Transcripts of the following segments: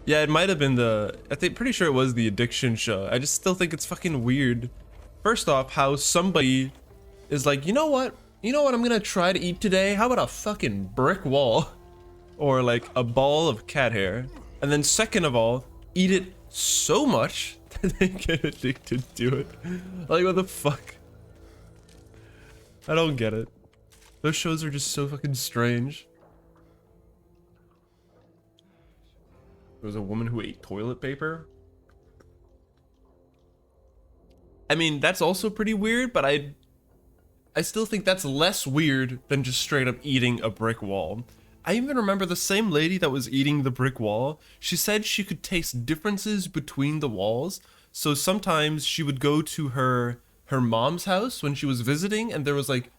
Yeah, it might have been the, I think, pretty sure it was the addiction show. I just still think it's fucking weird. First off, how somebody is like, you know what? You know what I'm gonna try to eat today? How about a fucking brick wall? Or like a ball of cat hair. And then second of all, eat it so much that they get addicted to it. Like, what the fuck? I don't get it. Those shows are just so fucking strange. There was a woman who ate toilet paper. I mean, that's also pretty weird, but I still think that's less weird than just straight up eating a brick wall. I even remember the same lady that was eating the brick wall. She said she could taste differences between the walls. So sometimes she would go to her mom's house when she was visiting, and there was like,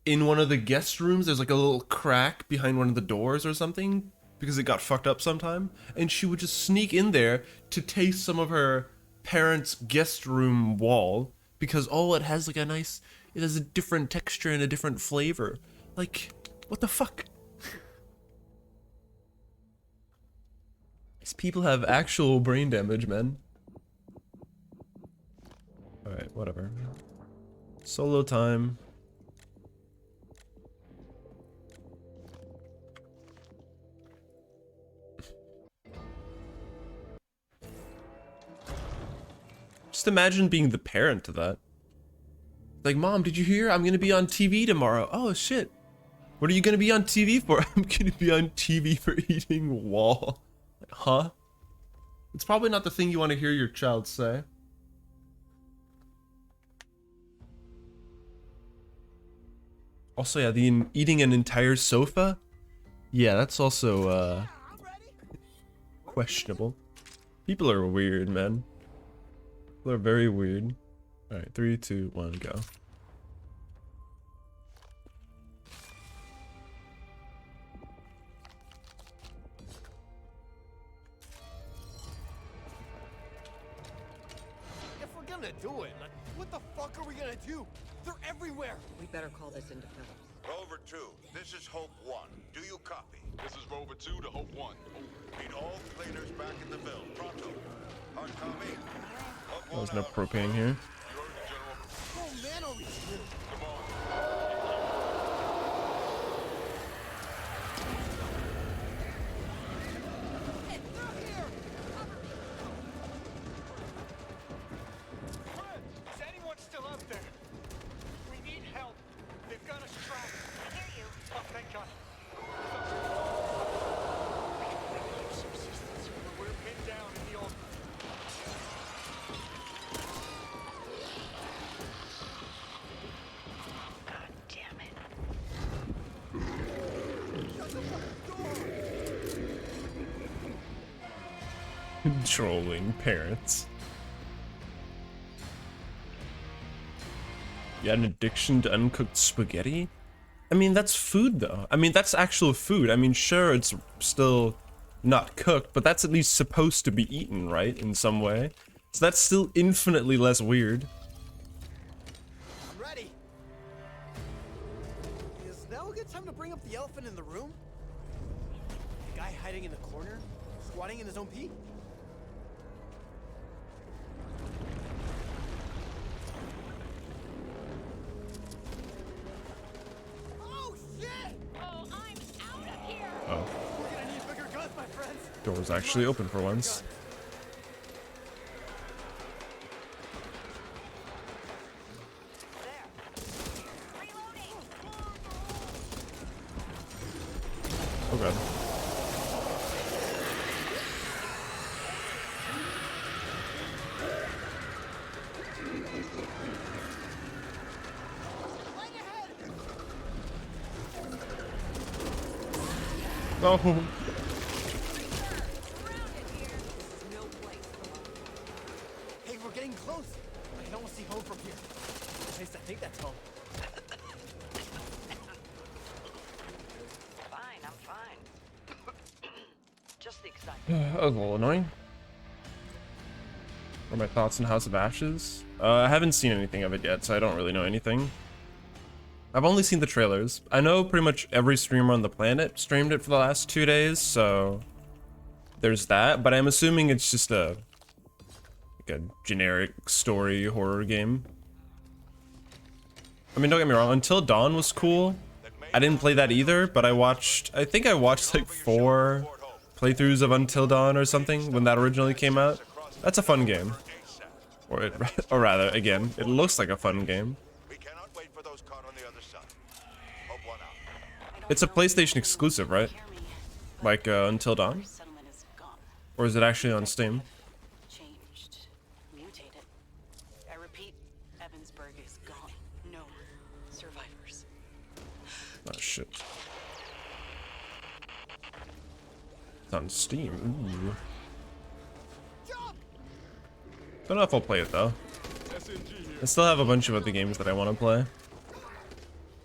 in one of the guest rooms, there's like a little crack behind one of the doors or something, because it got fucked up sometime, and she would just sneak in there to taste some of her parents' guest room wall, because oh, it has like a nice, it has a different texture and a different flavor. Like, what the fuck? These people have actual brain damage, man. Alright, whatever. Solo time. Just imagine being the parent to that. Like, Mom, did you hear? I'm gonna be on TV tomorrow. Oh shit. What are you gonna be on TV for? I'm gonna be on TV for eating wall. Huh? It's probably not the thing you want to hear your child say. Also, yeah, the eating an entire sofa? Yeah, that's also, questionable. People are weird, man. People are very weird. Alright, 3, 2, 1, go. If we're gonna do it, like, what the fuck are we gonna do? They're everywhere! We better call this into Phillips. Rover 2, this is Hope 1. Do you copy? This is Rover 2 to Hope 1. Need all cleaners back in the Ville. Pronto. Hard copy. Hope Oh, there's 1 no out. propane here. You heard me, General. Oh man, are we screwed? Come on. Hey, they're here! Fred, is anyone still out there? We need help. They've got us trapped. I hear you. Oh, thank God. Subsistence. We're pinned down in the old... God damn it. Controlling parents. You had an addiction to uncooked spaghetti? I mean, that's food though. I mean, that's actual food. I mean, sure, it's still not cooked, but that's at least supposed to be eaten, right? In some way. So that's still infinitely less weird. I'm ready. Is now a good time to bring up the elephant in the room? The guy hiding in the corner? Squatting in his own pee? Oh shit! Oh, I'm out of here. Oh, We're gonna need bigger guns, my friends! door's actually open for once. Reloading. Oh god. Oh. Hey, we're getting close. I can almost see home from here. At least I think that's home. Fine, I'm fine. Just the excitement. That was a little annoying. What are my thoughts on House of Ashes? I haven't seen anything of it yet, so I don't really know anything. I've only seen the trailers. I know pretty much every streamer on the planet streamed it for the last 2 days, so there's that, but I'm assuming it's just a generic story horror game. I mean, don't get me wrong, Until Dawn was cool. I didn't play that either, but I think I watched like 4 playthroughs of Until Dawn or something when that originally came out. That's a fun game. Or rather, again, it looks like a fun game. We cannot wait for those caught on the other side. Hope one out. It's a PlayStation exclusive, right? Like Until Dawn? Or is it actually on Steam? Changed. Mutated. I repeat, Evansburg is gone. No survivors. Oh shit. It's on Steam. Ooh. Don't know if I'll play it though. I still have a bunch of other games that I want to play.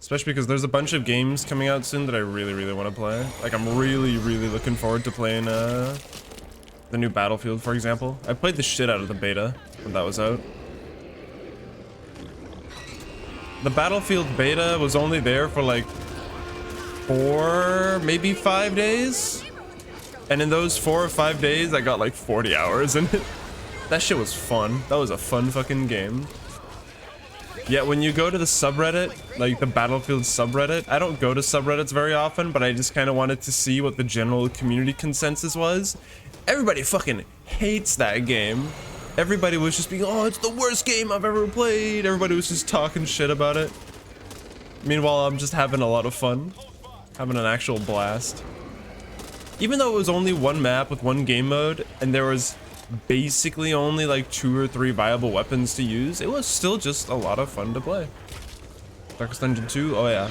Especially because there's a bunch of games coming out soon that I really, really want to play. Like, I'm really, really looking forward to playing the new Battlefield, for example. I played the shit out of the beta when that was out. The Battlefield beta was only there for like 4, maybe 5 days. And in those 4 or 5 days, I got like 40 hours in it. That shit was fun. That was a fun fucking game. Yeah, when you go to the subreddit, like the Battlefield subreddit, I don't go to subreddits very often, but I just kind of wanted to see what the general community consensus was. Everybody fucking hates that game. Everybody was just being, oh, it's the worst game I've ever played. Everybody was just talking shit about it. Meanwhile, I'm just having a lot of fun. Having an actual blast. Even though it was only one map with one game mode, and there was basically only like 2 or 3 viable weapons to use, it was still just a lot of fun to play. Darkest Dungeon 2, oh yeah.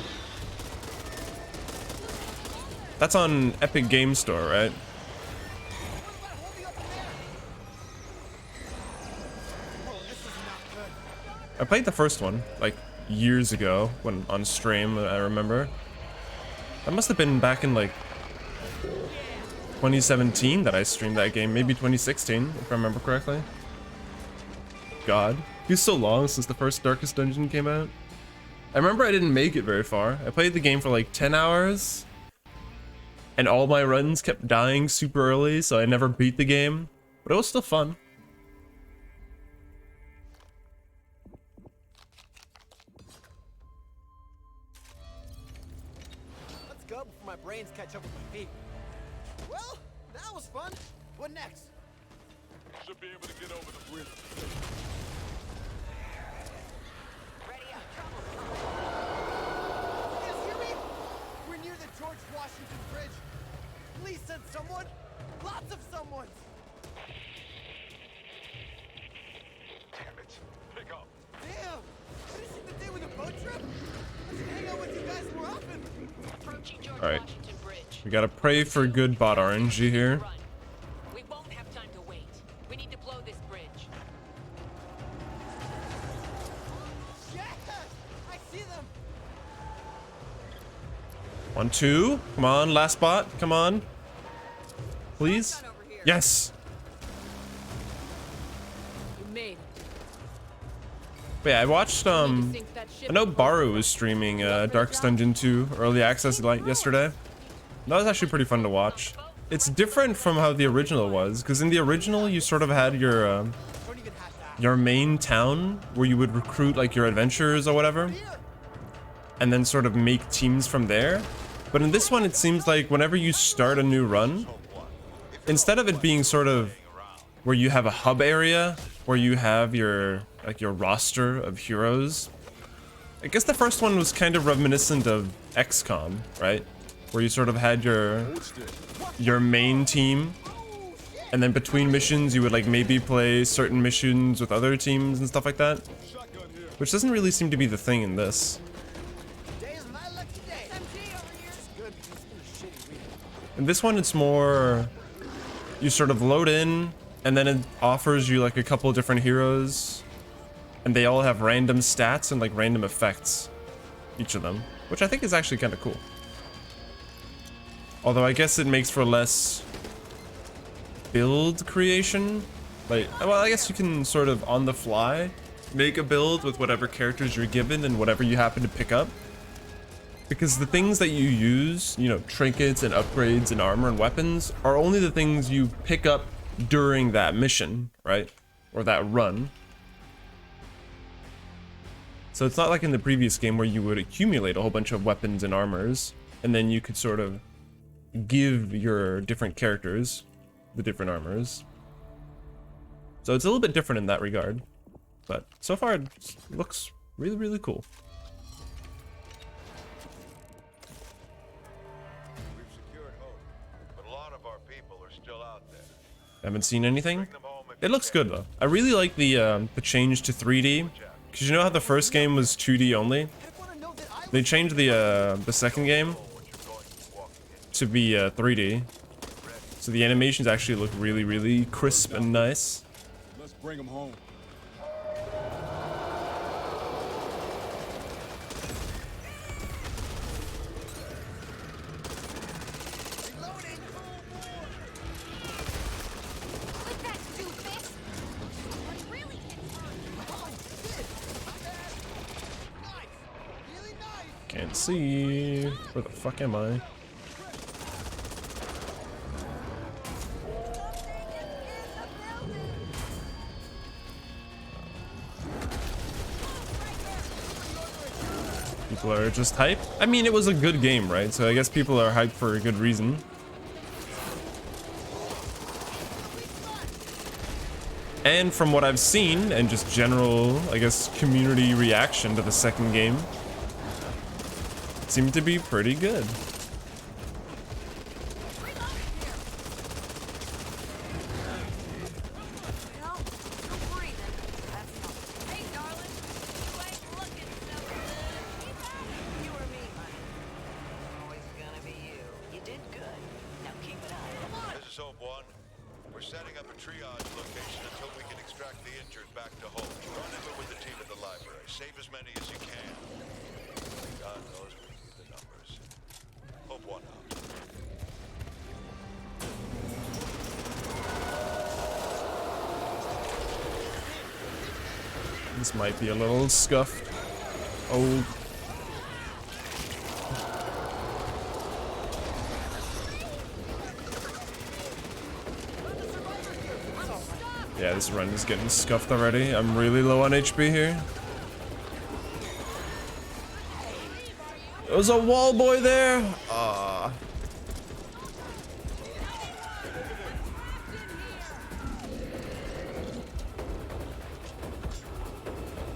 That's on Epic Game Store, right? I played the first one like years ago when on stream, I remember. That must have been back in like 2017 that I streamed that game, maybe 2016 if I remember correctly. God, it was so long since the first Darkest Dungeon came out. I remember I didn't make it very far. I played the game for like 10 hours and all my runs kept dying super early, so I never beat the game, but it was still fun. Let's go before my brains catch up with my feet. Well, that was fun. What next? Should be able to get over the bridge. Ready up. You guys hear me? We're near the George Washington Bridge. Please send someone. Lots of someones. Damn it. Pick up. Damn. Finishing the day with a boat trip? I should hang out with you guys more often. Approaching George All right. Washington Bridge. We gotta pray for good bot RNG here. Run. We won't have time to wait. We need to blow this bridge. Yeah! I see them. 1, 2, come on, last bot, come on. Please? Shotgun over here. Yes! You made it. But yeah, I watched, I Sink that ship. know Baru was streaming Darkest Dungeon 2 Early Access yesterday. That was actually pretty fun to watch. It's different from how the original was, because in the original you sort of had your Don't even have that. your main town where you would recruit like your adventurers or whatever, and then sort of make teams from there. But in this one it seems like whenever you start a new run, instead of it being sort of where you have a hub area where you have your your roster of heroes, I guess the first one was kind of reminiscent of XCOM, right? Where you sort of had your main team, and then between missions you would like maybe play certain missions with other teams and stuff like that, which doesn't really seem to be the thing in this. Today's my lucky day. MG over here. It's good because it's been a shitty week. In this one it's more you sort of load in and then it offers you like a couple different heroes, and they all have random stats and like random effects, each of them, which I think is actually kind of cool. Although I guess it makes for less build creation. Like, well, I guess you can sort of on the fly make a build with whatever characters you're given and whatever you happen to pick up. Because the things that you use, you know, trinkets and upgrades and armor and weapons, are only the things you pick up during that mission, right? Or that run. So it's not like in the previous game where you would accumulate a whole bunch of weapons and armors, and then you could sort of give your different characters the different armors. So it's a little bit different in that regard. But so far it looks really, really cool. We've secured Hope, but a lot of our people are still out there. Haven't seen anything. Bring them home if It you looks can. good though. I really like the change to 3D. Cause you know how the first game was 2D only? Heck wanna know that I They changed the second game to be 3D. So the animations actually look really, really crisp and nice. Let's bring him home. With that doofus! I really hit hard. Oh, shit! My bad. Nice. Really nice. Can't see. Where the fuck am I? People are just hyped. I mean, it was a good game, right? So I guess people are hyped for a good reason. And from what I've seen, and just general, I guess, community reaction to the second game, it seemed to be pretty good. No, still breathing. That's not. Hey, darling. You ain't looking so good. You or me, honey? Always gonna be you. You did good. Now keep it up. Come on. This is Hope 1. We're setting up a triage location until we can extract the injured back to Hope. Run in with the team at the library. Save as many as you can. God knows we need the numbers. Hope 1 out. This might be a little scuffed. Oh. Yeah, this run is getting scuffed already. I'm really low on HP here. There was a wall boy there. Ah.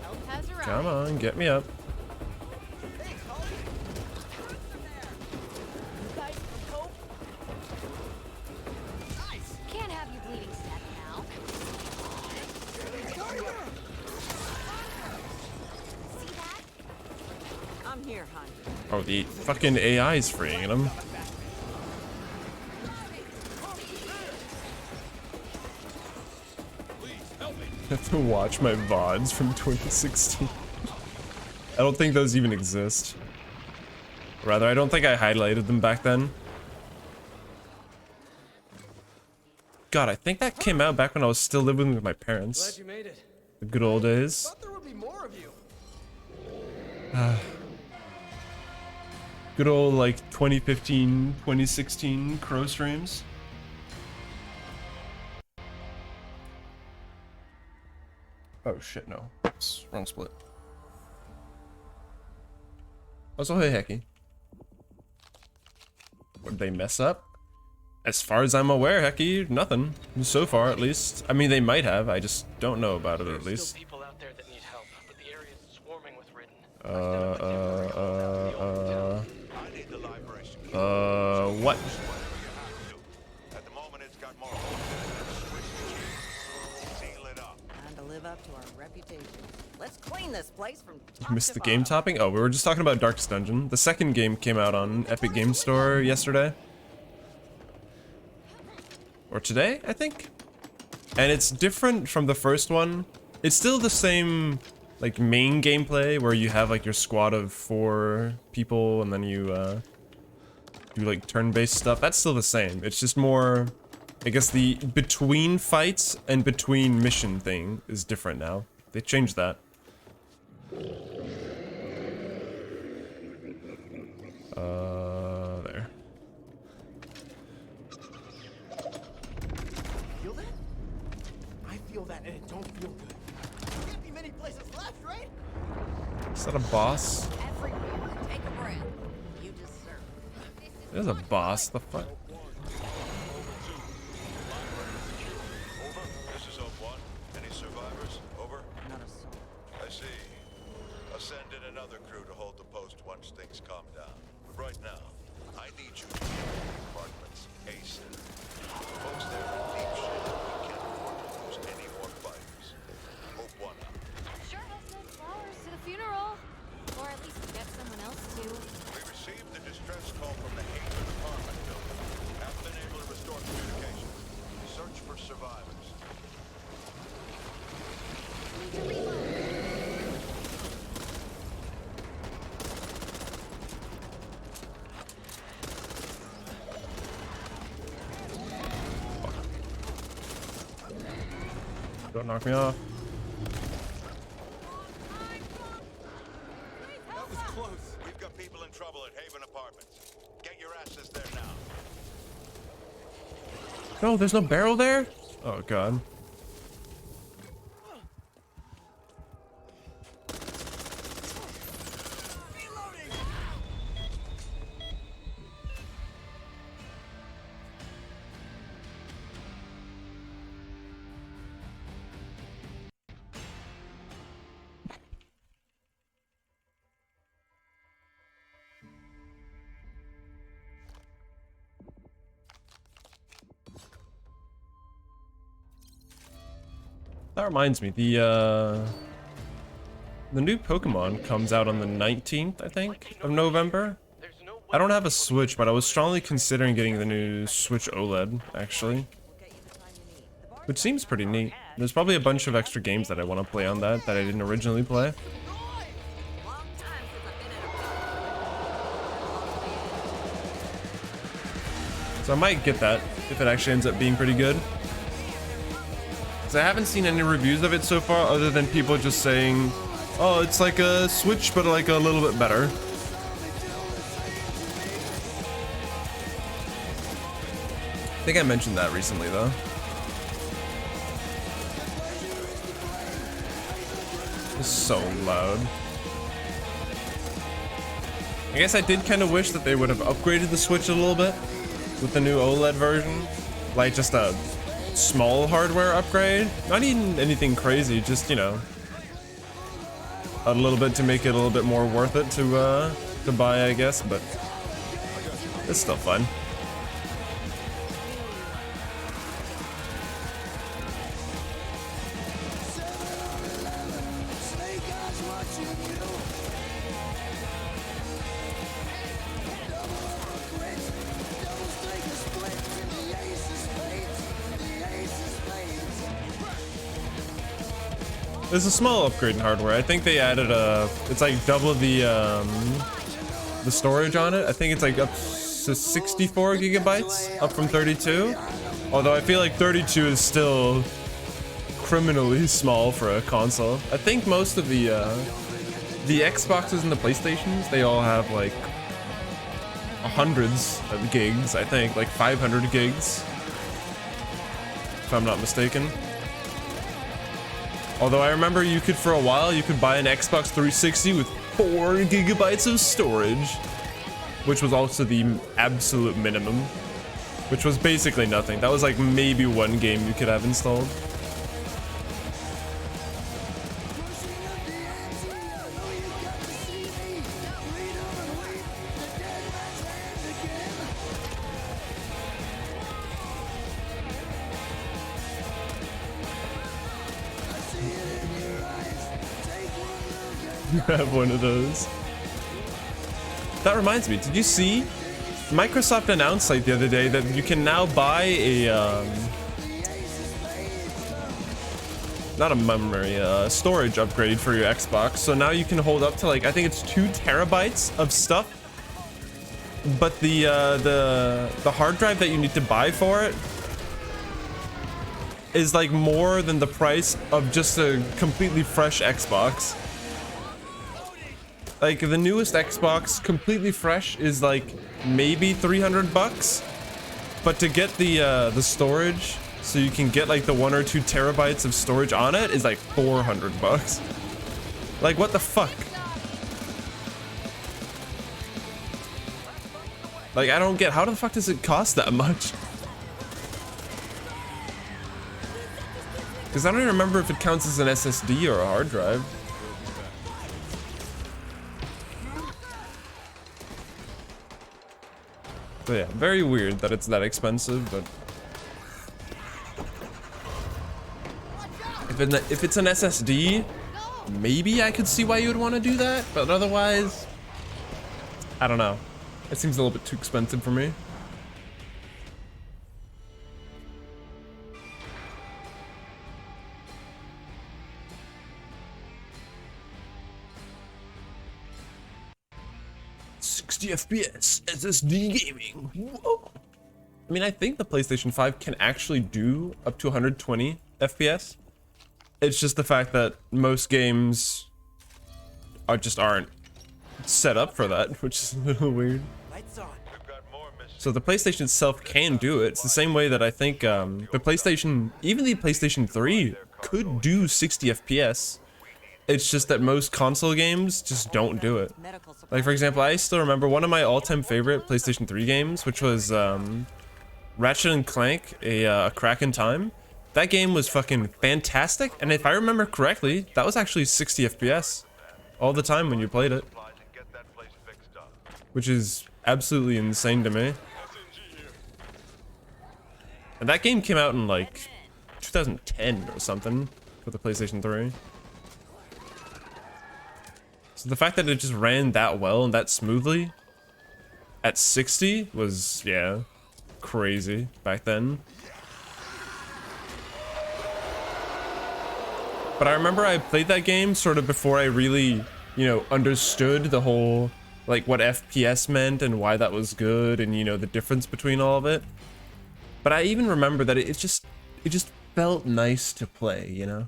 Help has arrived. Come on, get me up. Can't have you bleeding sad now. See that? I'm here, hon. Oh, the fucking AI is freeing him. I have to watch my VODs from 2016. I don't think those even exist. Rather, I don't think I highlighted them back then. God, I think that came out back when I was still living with my parents. Glad you made it. The good old days. Thought there would be more of you. Good old, like, 2015, 2016 Crow streams. Oh shit, no. It's wrong split. Also, hey, Hecky. Would they mess up? As far as I'm aware, Hecky, nothing. So far, at least. I mean, they might have. I just don't know about it, at least. Still people out there that need help, but the area is swarming with ridden. I need the library secured. What? Whatever you have to. At the moment, it's got more holes in it than a Swiss cheese. Seal it up. Time to live up to our reputation. Let's clean this place from top You missed to the game bottom. topping? Oh, we were just talking about Darkest Dungeon. The second game came out on Epic Game Store yesterday. Or today, I think? And it's different from the first one. It's still the same, like, main gameplay where you have, like, your squad of 4 people and then you, do, like, turn-based stuff. That's still the same. It's just more, I guess the between fights and between mission thing is different now. They changed that. There. Feel that? I feel that, and it don't feel good. There can't be many places left, right? Is that a boss? Everywhere. Take a breath. You deserve it. There's a boss. The fuck? Over. This is Hope 1. Any survivors? Over. Not a soul. I see. I'll send in another crew to hold the post once things calm down. But right now, I need you to get to the apartments ASAP. The folks there are in deep shit. We can't afford to lose any more fighters. Hope 1 out. Sure, I'll send flowers to the funeral. Or at least get someone else to. We received the distress call from the Haven apartment building. Haven't been able to restore communication. Search for survivors. Need to reload. Don't knock me off. That was close. We've got people in trouble at Haven Apartments. Get your asses there now. No, there's no barrel there? Oh god. That reminds me, the new Pokemon comes out on the 19th, I think, of November. I don't have a Switch, but I was strongly considering getting the new Switch OLED, actually. Which seems pretty neat. There's probably a bunch of extra games that I want to play on that I didn't originally play. Long time since I've been in a So I might get that, if it actually ends up being pretty good. Because I haven't seen any reviews of it so far, other than people just saying, oh, it's like a Switch, but like a little bit better. I think I mentioned that recently, though. It's so loud. I guess I did kind of wish that they would have upgraded the Switch a little bit with the new OLED version. Like just a small hardware upgrade. Not even anything crazy, just, you know, a little bit to make it a little bit more worth it to buy, I guess, but it's still fun. There's a small upgrade in hardware. I think they added it's like double the storage on it. I think it's like up to 64 gigabytes, up from 32. Although I feel like 32 is still criminally small for a console. I think most of the Xboxes and the PlayStations, they all have like hundreds of gigs. I think like 500 gigs, if I'm not mistaken. Although I remember you could, for a while, you could buy an Xbox 360 with 4 gigabytes of storage, which was also the absolute minimum, which was basically nothing. That was like maybe one game you could have installed. You have one of those. That reminds me, did you see? Microsoft announced like the other day that you can now buy a, not a memory, storage upgrade for your Xbox. So now you can hold up to like, I think it's 2 terabytes of stuff. But the hard drive that you need to buy for it is like more than the price of just a completely fresh Xbox. Like the newest Xbox, completely fresh, is like maybe 300 bucks. But to get the storage, so you can get like the 1 or 2 terabytes of storage on it, is like 400 bucks. Like what the fuck? Like I don't get, how the fuck does it cost that much? Because I don't even remember if it counts as an SSD or a hard drive. So yeah, very weird that it's that expensive, but if it's an SSD, maybe I could see why you would want to do that, but otherwise, I don't know. It seems a little bit too expensive for me. FPS SSD gaming. Whoa. I mean, I think the PlayStation 5 can actually do up to 120 FPS. It's just the fact that most games aren't set up for that, which is a little weird. Lights on. So the PlayStation itself can do it. It's the same way that I think the PlayStation, even the PlayStation 3, could do 60 FPS. It's just that most console games just don't do it. Like for example, I still remember one of my all-time favorite PlayStation 3 games, which was Ratchet and Clank, a Crack in Time. That game was fucking fantastic, and if I remember correctly, that was actually 60 FPS all the time when you played it, which is absolutely insane to me. And that game came out in like 2010 or something for the PlayStation 3. So the fact that it just ran that well and that smoothly at 60 was, yeah, crazy back then. But I remember I played that game sort of before I really, you know, understood the whole, like, what FPS meant and why that was good and, you know, the difference between all of it. But I even remember that it just felt nice to play, you know?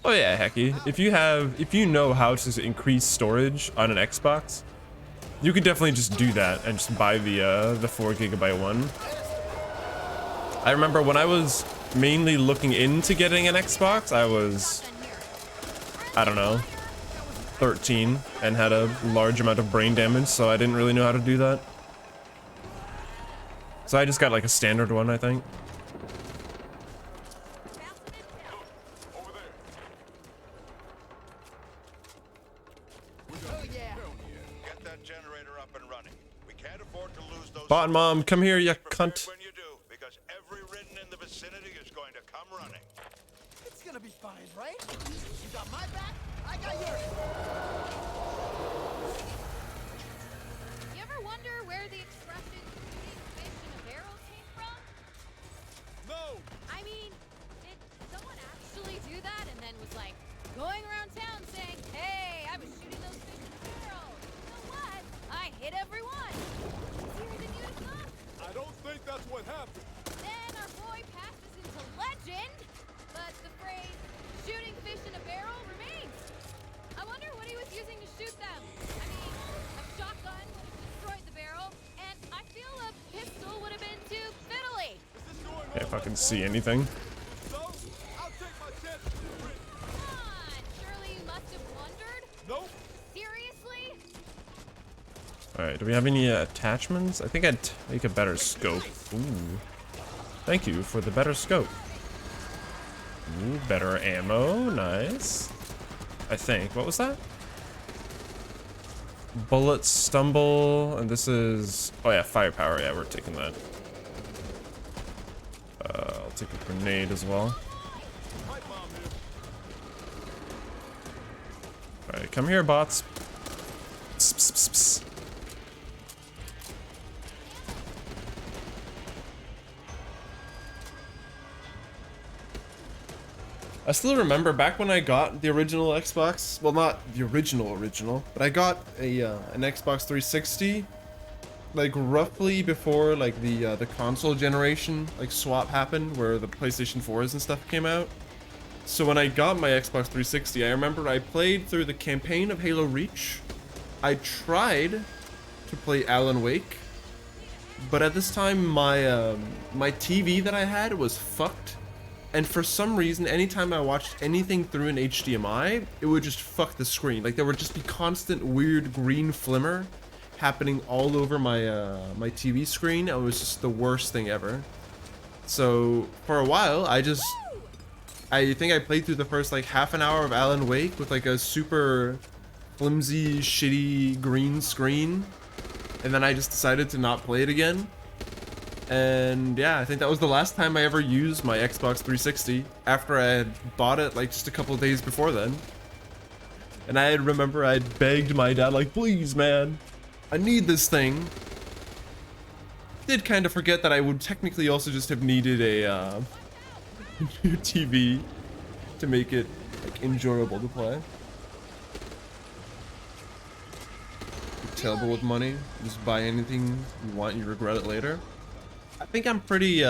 Oh yeah, Hecky. If you know how to increase storage on an Xbox, you could definitely just do that and just buy the 4 GB one. I remember when I was mainly looking into getting an Xbox, I was, I don't know, 13 and had a large amount of brain damage, so I didn't really know how to do that. So I just got like a standard one, I think. Bot mom, come here, you cunt. When you do, because every ridden in the vicinity is going to come running. It's gonna be fine, right? You got my back, I got yours. You ever wonder where the expression "shooting fish in a barrel" came from? No! I mean, did someone actually do that and then was like going around town saying, "Hey, I was shooting those fish in a barrel. You know what? I hit everyone." Easier than you'd have thought. I don't think that's what happened. Then our boy passes into legend, but the phrase "shooting fish in a barrel" remains. I wonder what he was using to shoot them. I mean, a shotgun would have destroyed the barrel, and I feel a pistol would have been too fiddly. Can't fucking see anything. So, I'll take my chances with Rick. Come on, surely you must have wondered? Nope. Seriously? Alright, do we have any attachments? I think I'd take a better scope. Ooh. Thank you for the better scope. Ooh, better ammo. Nice. I think. What was that? Bullet stumble. And this is... Oh yeah, firepower. Yeah, we're taking that. I'll take a grenade as well. Alright, come here, bots. Psst, psst, psst, psst. I still remember back when I got the original Xbox. Well, not the original, but I got a an Xbox 360 like roughly before like the console generation like swap happened, where the PlayStation 4s and stuff came out. So when I got my Xbox 360, I remember I played through the campaign of Halo Reach. I tried to play Alan Wake, but at this time my my TV that I had was fucked, and for some reason anytime I watched anything through an HDMI, it would just fuck the screen. Like there would just be constant weird green flimmer happening all over my my TV screen. It was just the worst thing ever. So for a while I think I played through the first like half an hour of Alan Wake with like a super flimsy, shitty green screen, and then I just decided to not play it again. And yeah, I think that was the last time I ever used my Xbox 360 after I had bought it like just a couple of days before then. And I remember I begged my dad like, please man, I need this thing. Did kind of forget that I would technically also just have needed a new TV to make it like enjoyable to play. You're terrible with money. Just buy anything you want, you regret it later. I think I'm pretty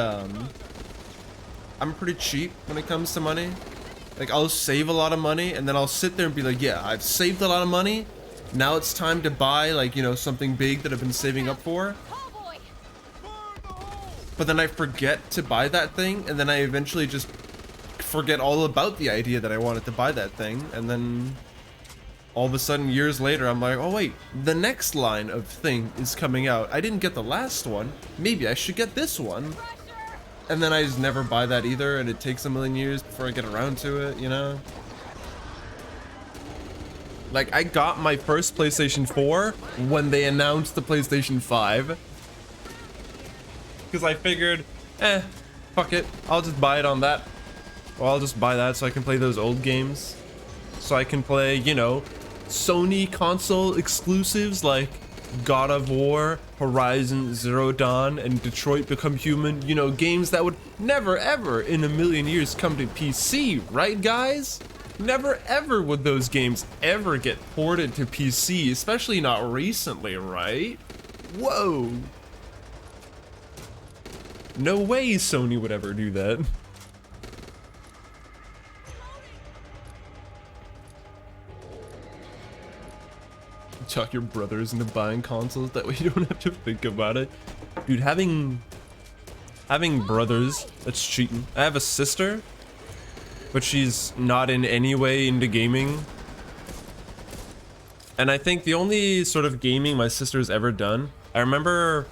cheap when it comes to money. Like I'll save a lot of money and then I'll sit there and be like, yeah, I've saved a lot of money. Now it's time to buy like, you know, something big that I've been saving up for. But then I forget to buy that thing, and then I eventually just forget all about the idea that I wanted to buy that thing, and then all of a sudden years later I'm like, oh wait, the next line of thing is coming out. I didn't get the last one, maybe I should get this one. And then I just never buy that either, and it takes a million years before I get around to it, you know? Like I got my first PlayStation 4 when they announced the PlayStation 5. Because I figured, fuck it, I'll just buy it on that. Well, I'll just buy that so I can play those old games. So I can play, you know, Sony console exclusives like God of War, Horizon Zero Dawn, and Detroit Become Human. You know, games that would never ever in a million years come to PC, right guys? Never ever would those games ever get ported to PC, especially not recently, right? Whoa. No way Sony would ever do that. Talk your brothers into buying consoles, that way you don't have to think about it. Dude, having brothers, that's cheating. I have a sister, but she's not in any way into gaming. And I think the only sort of gaming my sister's ever done, I remember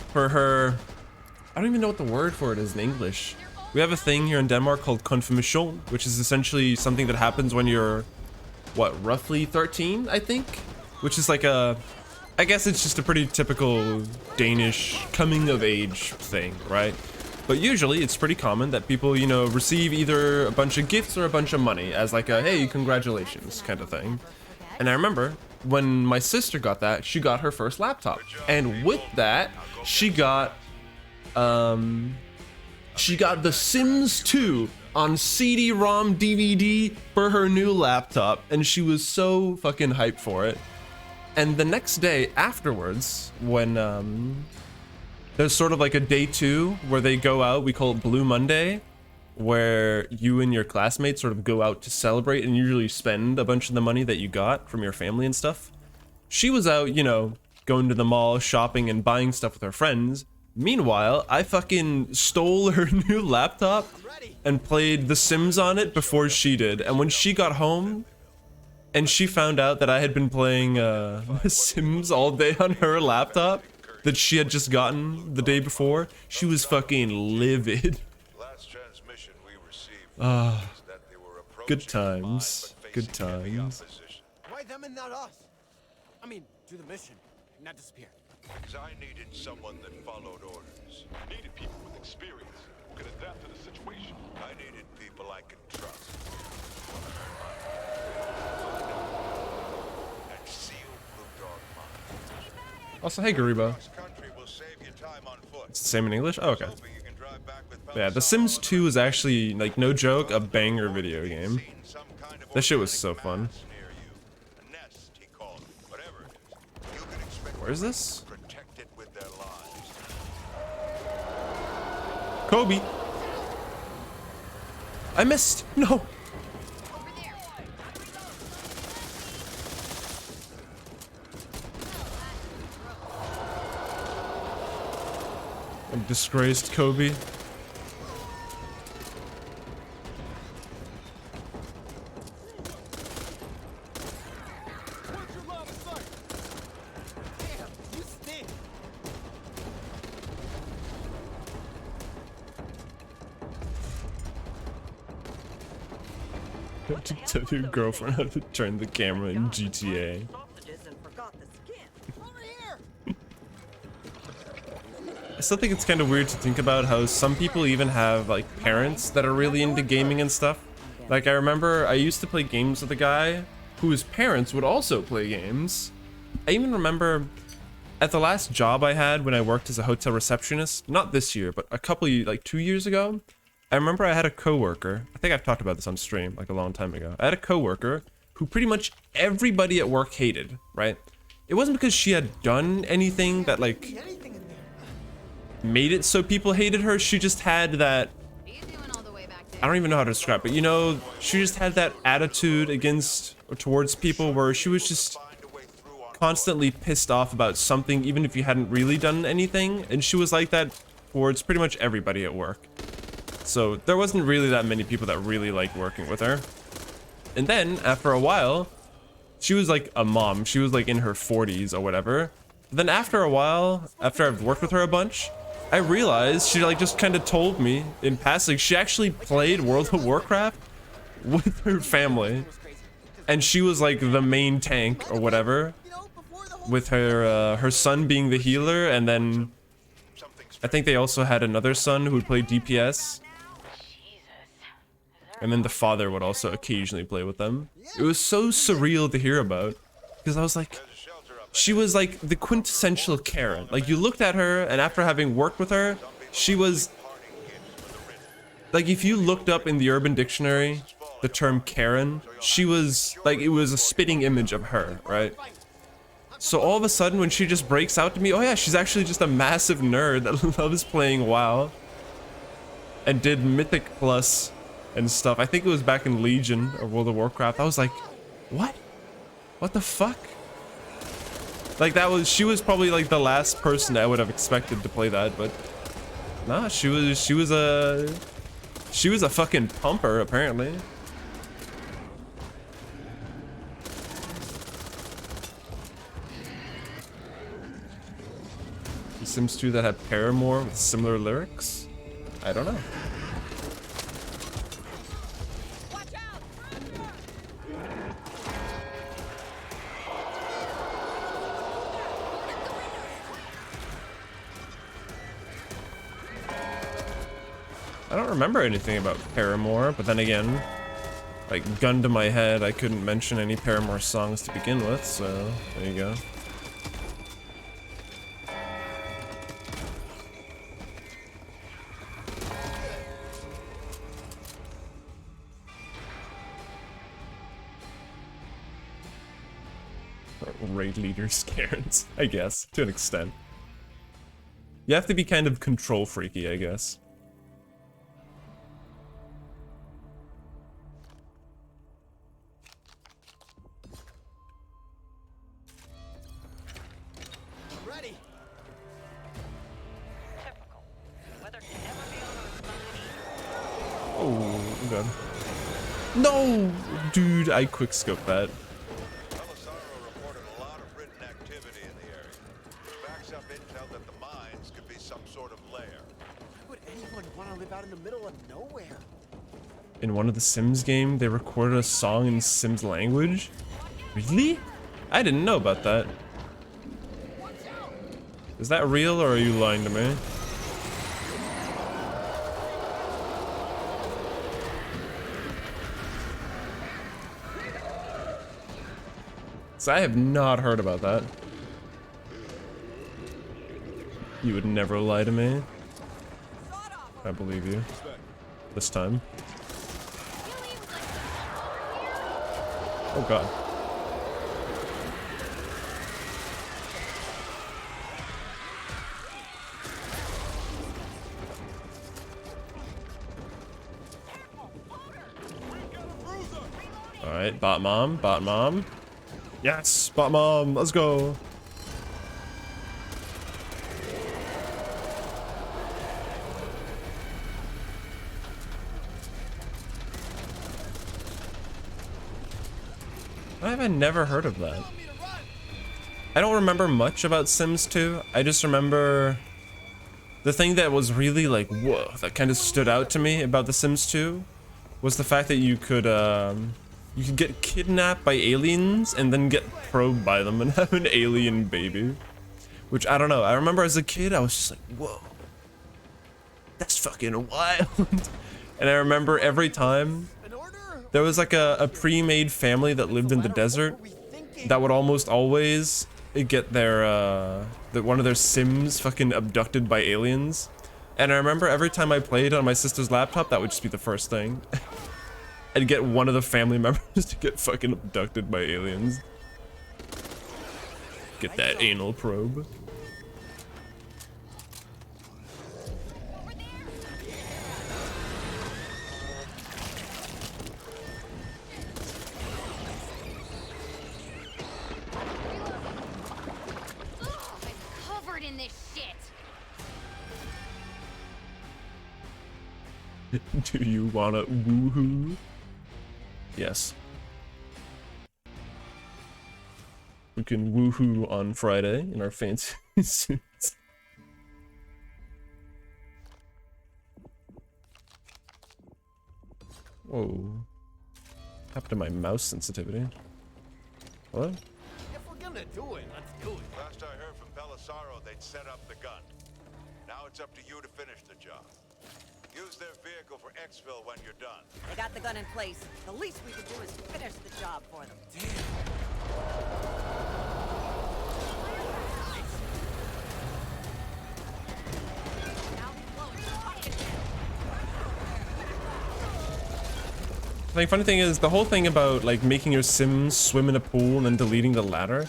for her, I don't even know what the word for it is in English. We have a thing here in Denmark called confirmation, which is essentially something that happens when you're, what, roughly 13, I think? Which is like a, I guess it's just a pretty typical Danish coming of age thing, right? But usually it's pretty common that people, you know, receive either a bunch of gifts or a bunch of money as like a, hey, congratulations kind of thing. And I remember when my sister got that, she got her first laptop. And with that, she got The Sims 2 on CD-ROM DVD for her new laptop, and she was so fucking hyped for it. And the next day afterwards, when there's sort of like a day 2 where they go out, we call it Blue Monday, where you and your classmates sort of go out to celebrate and usually spend a bunch of the money that you got from your family and stuff. She was out, you know, going to the mall, shopping and buying stuff with her friends. Meanwhile, I fucking stole her new laptop and played The Sims on it before she did. And when she got home and she found out that I had been playing The Sims all day on her laptop that she had just gotten the day before, she was fucking livid. Good times. Good times. Why them and not us? I mean, do the mission, not disappear. Because I needed someone that followed orders. Needed people with experience who could adapt to the situation. I needed people I could trust. And seal Blue Dog mine. Also, hey Garibo. Country will save you time on foot. It's the same in English? Oh, okay. Hoping you can drive back with Yeah, The Sims 2 is actually, like, no joke, a banger video game. That shit was so fun. near you. A nest, he called it. Whatever it is. You can Where is this? Protect it with their lives. Kobe. I missed. No. Over there. I'm disgraced Kobe. Damn, you stink. To tell your girlfriend how to turn the camera in GTA. Sausages and forgot the skin. Over here. I still think it's kind of weird to think about how some people even have like parents that are really into gaming and stuff. Like I remember I used to play games with a guy whose parents would also play games. I even remember at the last job I had when I worked as a hotel receptionist, not this year, but a couple like 2 years ago, I remember I had a coworker. I think I've talked about this on stream like a long time ago. I had a coworker who pretty much everybody at work hated, right? It wasn't because she had done anything that like Anything in there. made it so people hated her. She just had that, What are you doing all the way back there? I don't even know how to describe it, you know, she just had that attitude against or towards people where she was just constantly pissed off about something even if you hadn't really done anything, and she was like that towards pretty much everybody at work. So there wasn't really that many people that really liked working with her. And then after a while, she was like a mom. She was like in her 40s or whatever. Then after a while, after I've worked with her a bunch, I realized she like just kind of told me in passing she actually played World of Warcraft with her family, and she was like the main tank or whatever, with her her son being the healer, and then I think they also had another son who would play DPS, and then the father would also occasionally play with them. It was so surreal to hear about, because I was like, she was like the quintessential Karen. Like you looked at her, and after having worked with her, she was like, if you looked up in the Urban Dictionary the term Karen, she was like, it was a spitting image of her, right? So all of a sudden when she just breaks out to me, oh yeah, she's actually just a massive nerd that loves playing WoW and did Mythic Plus and stuff. I think it was back in Legion or World of Warcraft. I was like, what? What the fuck? Like she was probably like the last person I would have expected to play that, but nah, she was a fucking pumper apparently. The Sims 2 that had Paramore with similar lyrics? I don't know. Watch out! I don't remember anything about Paramore, but then again, like gun to my head, I couldn't mention any Paramore songs to begin with, so there you go. Raid leaders, Karens, I guess, to an extent. You have to be kind of control freaky, I guess. Ready. Typical. Weather can never be on our side. Oh, I'm done. No! Dude, I quickscoped that. Belisaro reported a lot of written activity in the area. It backs up intel that the mines could be some sort of lair. Why would anyone want to live out in the middle of nowhere? In one of the Sims game, they recorded a song in Sims language? Really? I didn't know about that. Is that real, or are you lying to me? So I have not heard about that. You would never lie to me. I believe you. This time. Oh god. Alright, bot mom, bot mom. Yes, bot mom, let's go. Why have I never heard of that? I don't remember much about Sims 2. I just remember the thing that was really like, whoa, that kind of stood out to me about The Sims 2 was the fact that you could get kidnapped by aliens and then get probed by them and have an alien baby. Which, I don't know, I remember as a kid, I was just like, whoa, that's fucking wild. And I remember every time there was like a pre-made family that lived in the desert that would almost always get their, one of their Sims fucking abducted by aliens. And I remember every time I played on my sister's laptop, that would just be the first thing. I'd get one of the family members to get fucking abducted by aliens. Get that anal probe. Covered in this shit. Do you wanna woohoo? Yes. We can woohoo on Friday in our fancy suits. Whoa. Happened to my mouse sensitivity. What? If we're gonna do it, let's do it. Last I heard from Belisaro, they'd set up the gun. Now it's up to you to finish the job. Use their vehicle for exfil when you're done. They got the gun in place. The least we can do is finish the job for them. Like, funny thing is, the whole thing about like making your Sims swim in a pool and then deleting the ladder,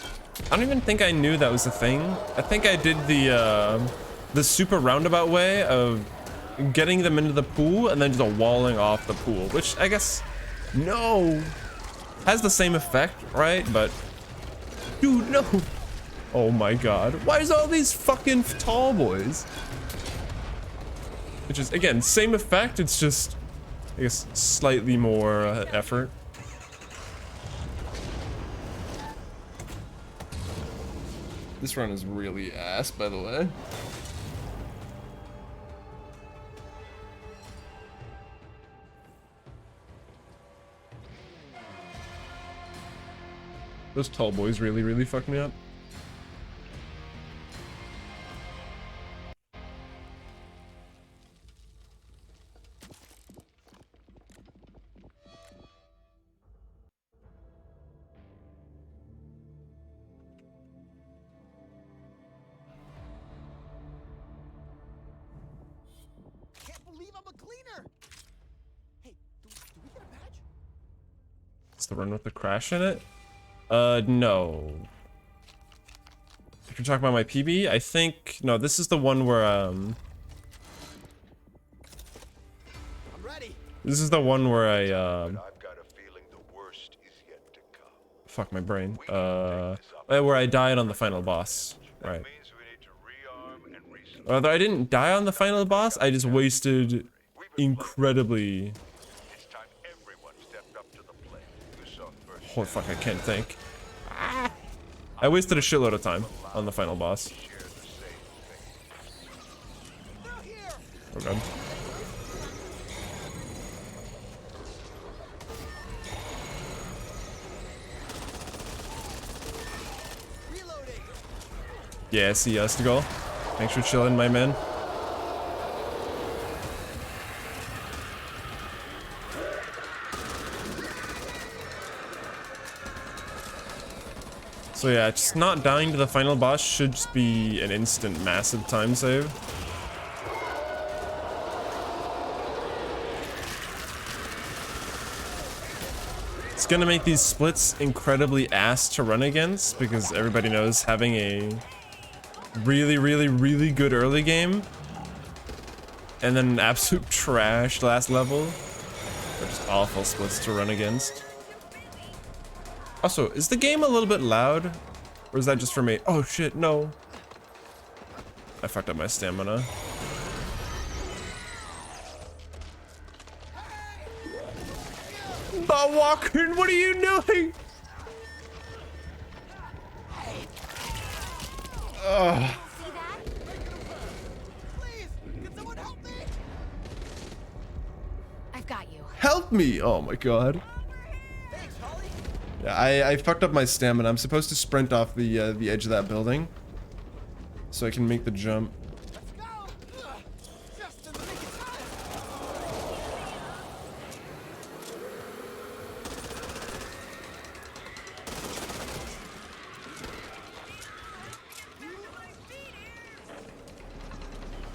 I don't even think I knew that was a thing. I think I did the super roundabout way of getting them into the pool and then just walling off the pool, which I guess, no, has the same effect, right? But, dude, no. Oh my god. Why is all these fucking tall boys? Which is, again, same effect, it's just, I guess, slightly more effort. This run is really ass, by the way. Those tall boys really fucked me up. Can't believe I'm a cleaner. Hey, do we get a badge? It's the run with the crash in it? No. If you're talking about my PB, I think, no, this is the one where, I'm ready. this is the one where I, I've got a feeling the worst is yet to come. fuck my brain, where I died on the final boss, right. Means we need to rearm and resupply. Although I didn't die on the final boss, I just wasted incredibly, It's time everyone stepped up to the plate. You saw first. oh fuck, I can't think. I wasted a shitload of time on the final boss. Share the same fate. They're here. Oh god. Reloading. Yeah, see us to go. Thanks for chilling, my man. So yeah, just not dying to the final boss should just be an instant massive time save. It's gonna make these splits incredibly ass to run against because everybody knows having a really good early game and then an absolute trash last level are just awful splits to run against. Also, is the game a little bit loud? Or is that just for me? Oh shit, no. I fucked up my stamina. Not walking, what are you doing? Ugh. See that? Please, can someone help me? I've got you. Help me! Oh my god. Thanks, Holly. Yeah, I fucked up my stamina. I'm supposed to sprint off the edge of that building. So I can make the jump. Let's go. Just in the nick of time.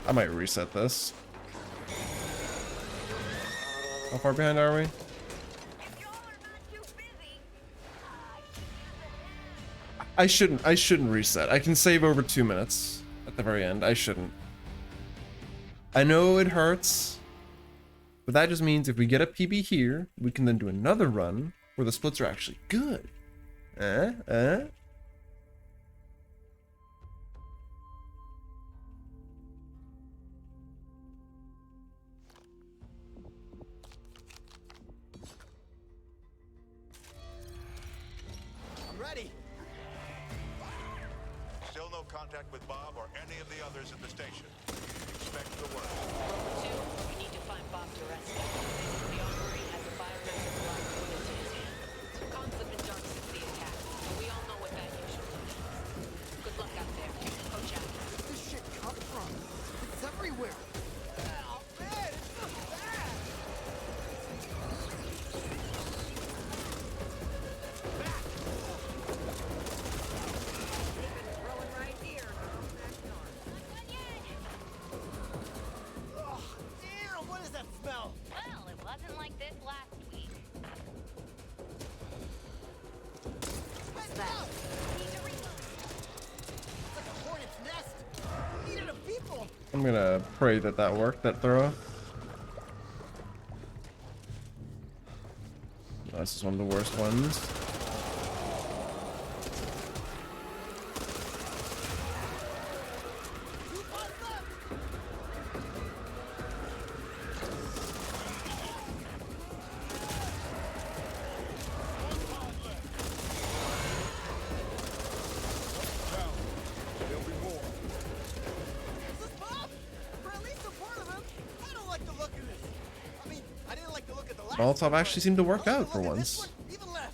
I might reset this. How far behind are we? I shouldn't reset. I can save over 2 minutes at the very end. I shouldn't. I know it hurts, but that just means if we get a PB here, we can then do another run where the splits are actually good. I'm ready. Still no contact with Bob or any of the others at the station. Expect the worst. Two, we need to find Bob to rescue. The Armory has a biometric lock into his hand. Comms have been dark since the attack, and we all know what that usually means. Good luck out there. Coach out. Where's this shit come from? It's everywhere. Oh man, it's so bad. Rolling right here. Back north. Oh, damn, what is that smell? Well, it wasn't like this last week. What's that? Need to reload. It's like a hornet's nest. We needed a people. I'm gonna pray that that worked, that throw. Oh, this is one of the worst ones. There'll be more. Is this Bob? For at least a part of him. I don't like the look of this. I mean, I didn't like the look of the last Molotov one, actually seemed to work but I out like the for look of this once. one even less.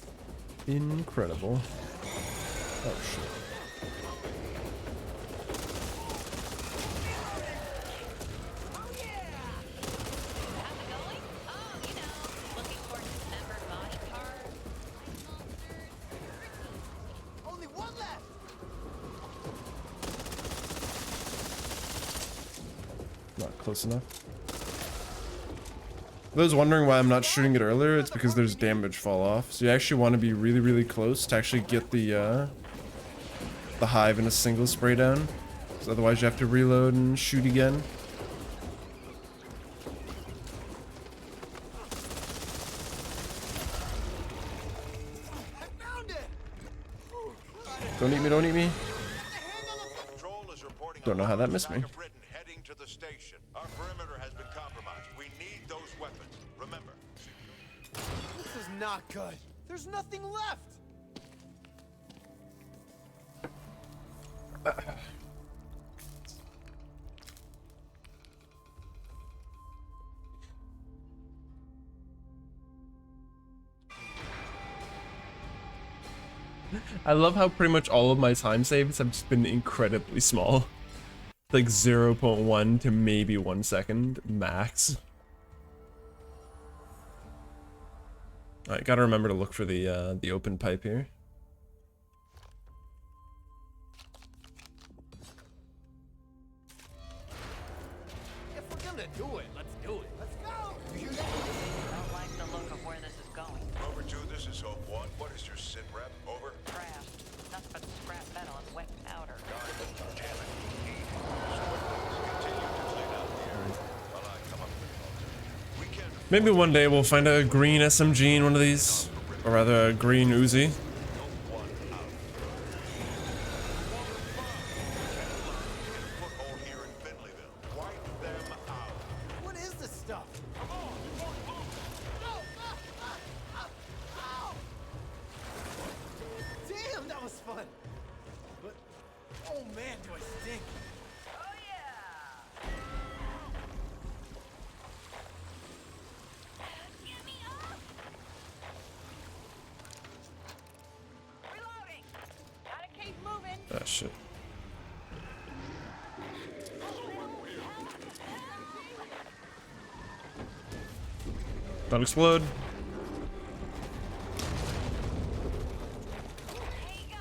Incredible. Oh shit. How's it going? Oh, you know, looking for dismembered body parts. Only one left. Not close enough. For those wondering why I'm not shooting it earlier, it's because there's damage fall off. So you actually want to be really, really close to actually get the hive in a single spray down. Because otherwise you have to reload and shoot again. I found it. Don't eat me, don't eat me. Control is reporting Don't know how that missed attack me. of Britain heading to the station. Our perimeter has been compromised. We need those weapons. Remember. This is not good. There's nothing left. I love how pretty much all of my time saves have just been incredibly small. Like 0.1 to maybe 1 second max. Alright, gotta remember to look for the open pipe here. If we're gonna do it, let's do it. Let's go. Don't like the look of where this is going. Over 2, this is Hope 1. What is your sit rep? Over. Trash. Nothing but scrap metal and wet powder. Damn it. Continue to clean out the area while I come up with an alternative. We can Maybe one day we'll find a green SMG in one of these. Or rather, a green Uzi. shit. Don't explode.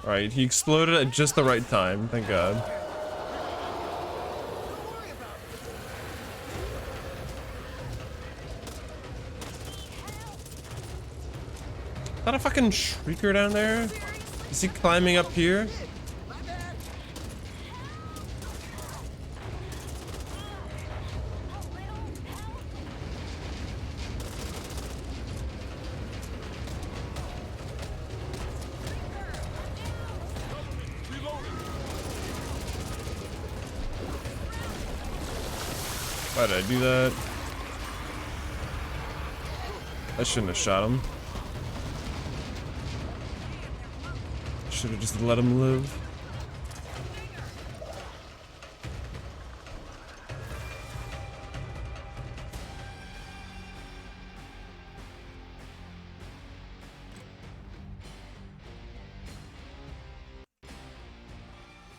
Alright, he exploded at just the right time, thank god. Is that a fucking shrieker down there? Is he climbing up here? Why did I do that? I shouldn't have shot him. Should have just let him live.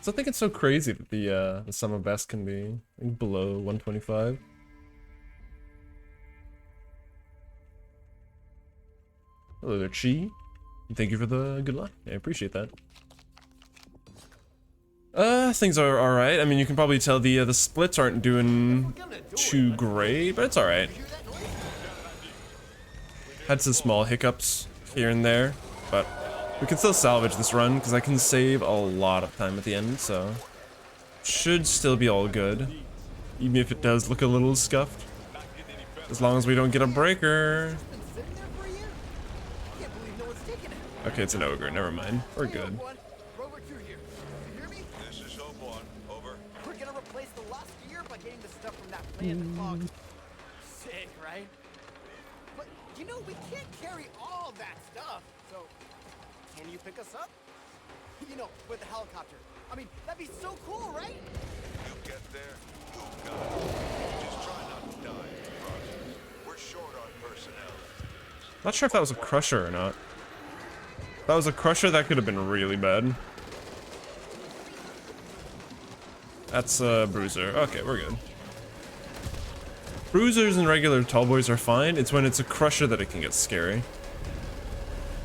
So I think it's so crazy that the sum of best can be below 125. Hello there, Chi. Thank you for the good luck. I appreciate that. Things are alright. I mean, you can probably tell the splits aren't doing too great, but it's alright. Had some small hiccups here and there, but we can still salvage this run because I can save a lot of time at the end, so should still be all good, even if it does look a little scuffed. As long as we don't get a breaker. Okay, it's an ogre. Never mind. We're good. Rover 2 here. You hear me? This is Hope 1. Over. We're gonna replace the lost gear by getting the stuff from that plant in the fog. Sick, right? But you know, we can't carry all that stuff. So, can you pick us up? You know, with the helicopter. I mean, that'd be so cool, right? You get there, you got it. Just try not to die in the process. We're short on personnel. Not sure if that was a crusher or not. If that was a crusher, that could have been really bad. That's a bruiser. Okay, we're good. Bruisers and regular tall boys are fine. It's when it's a crusher that it can get scary.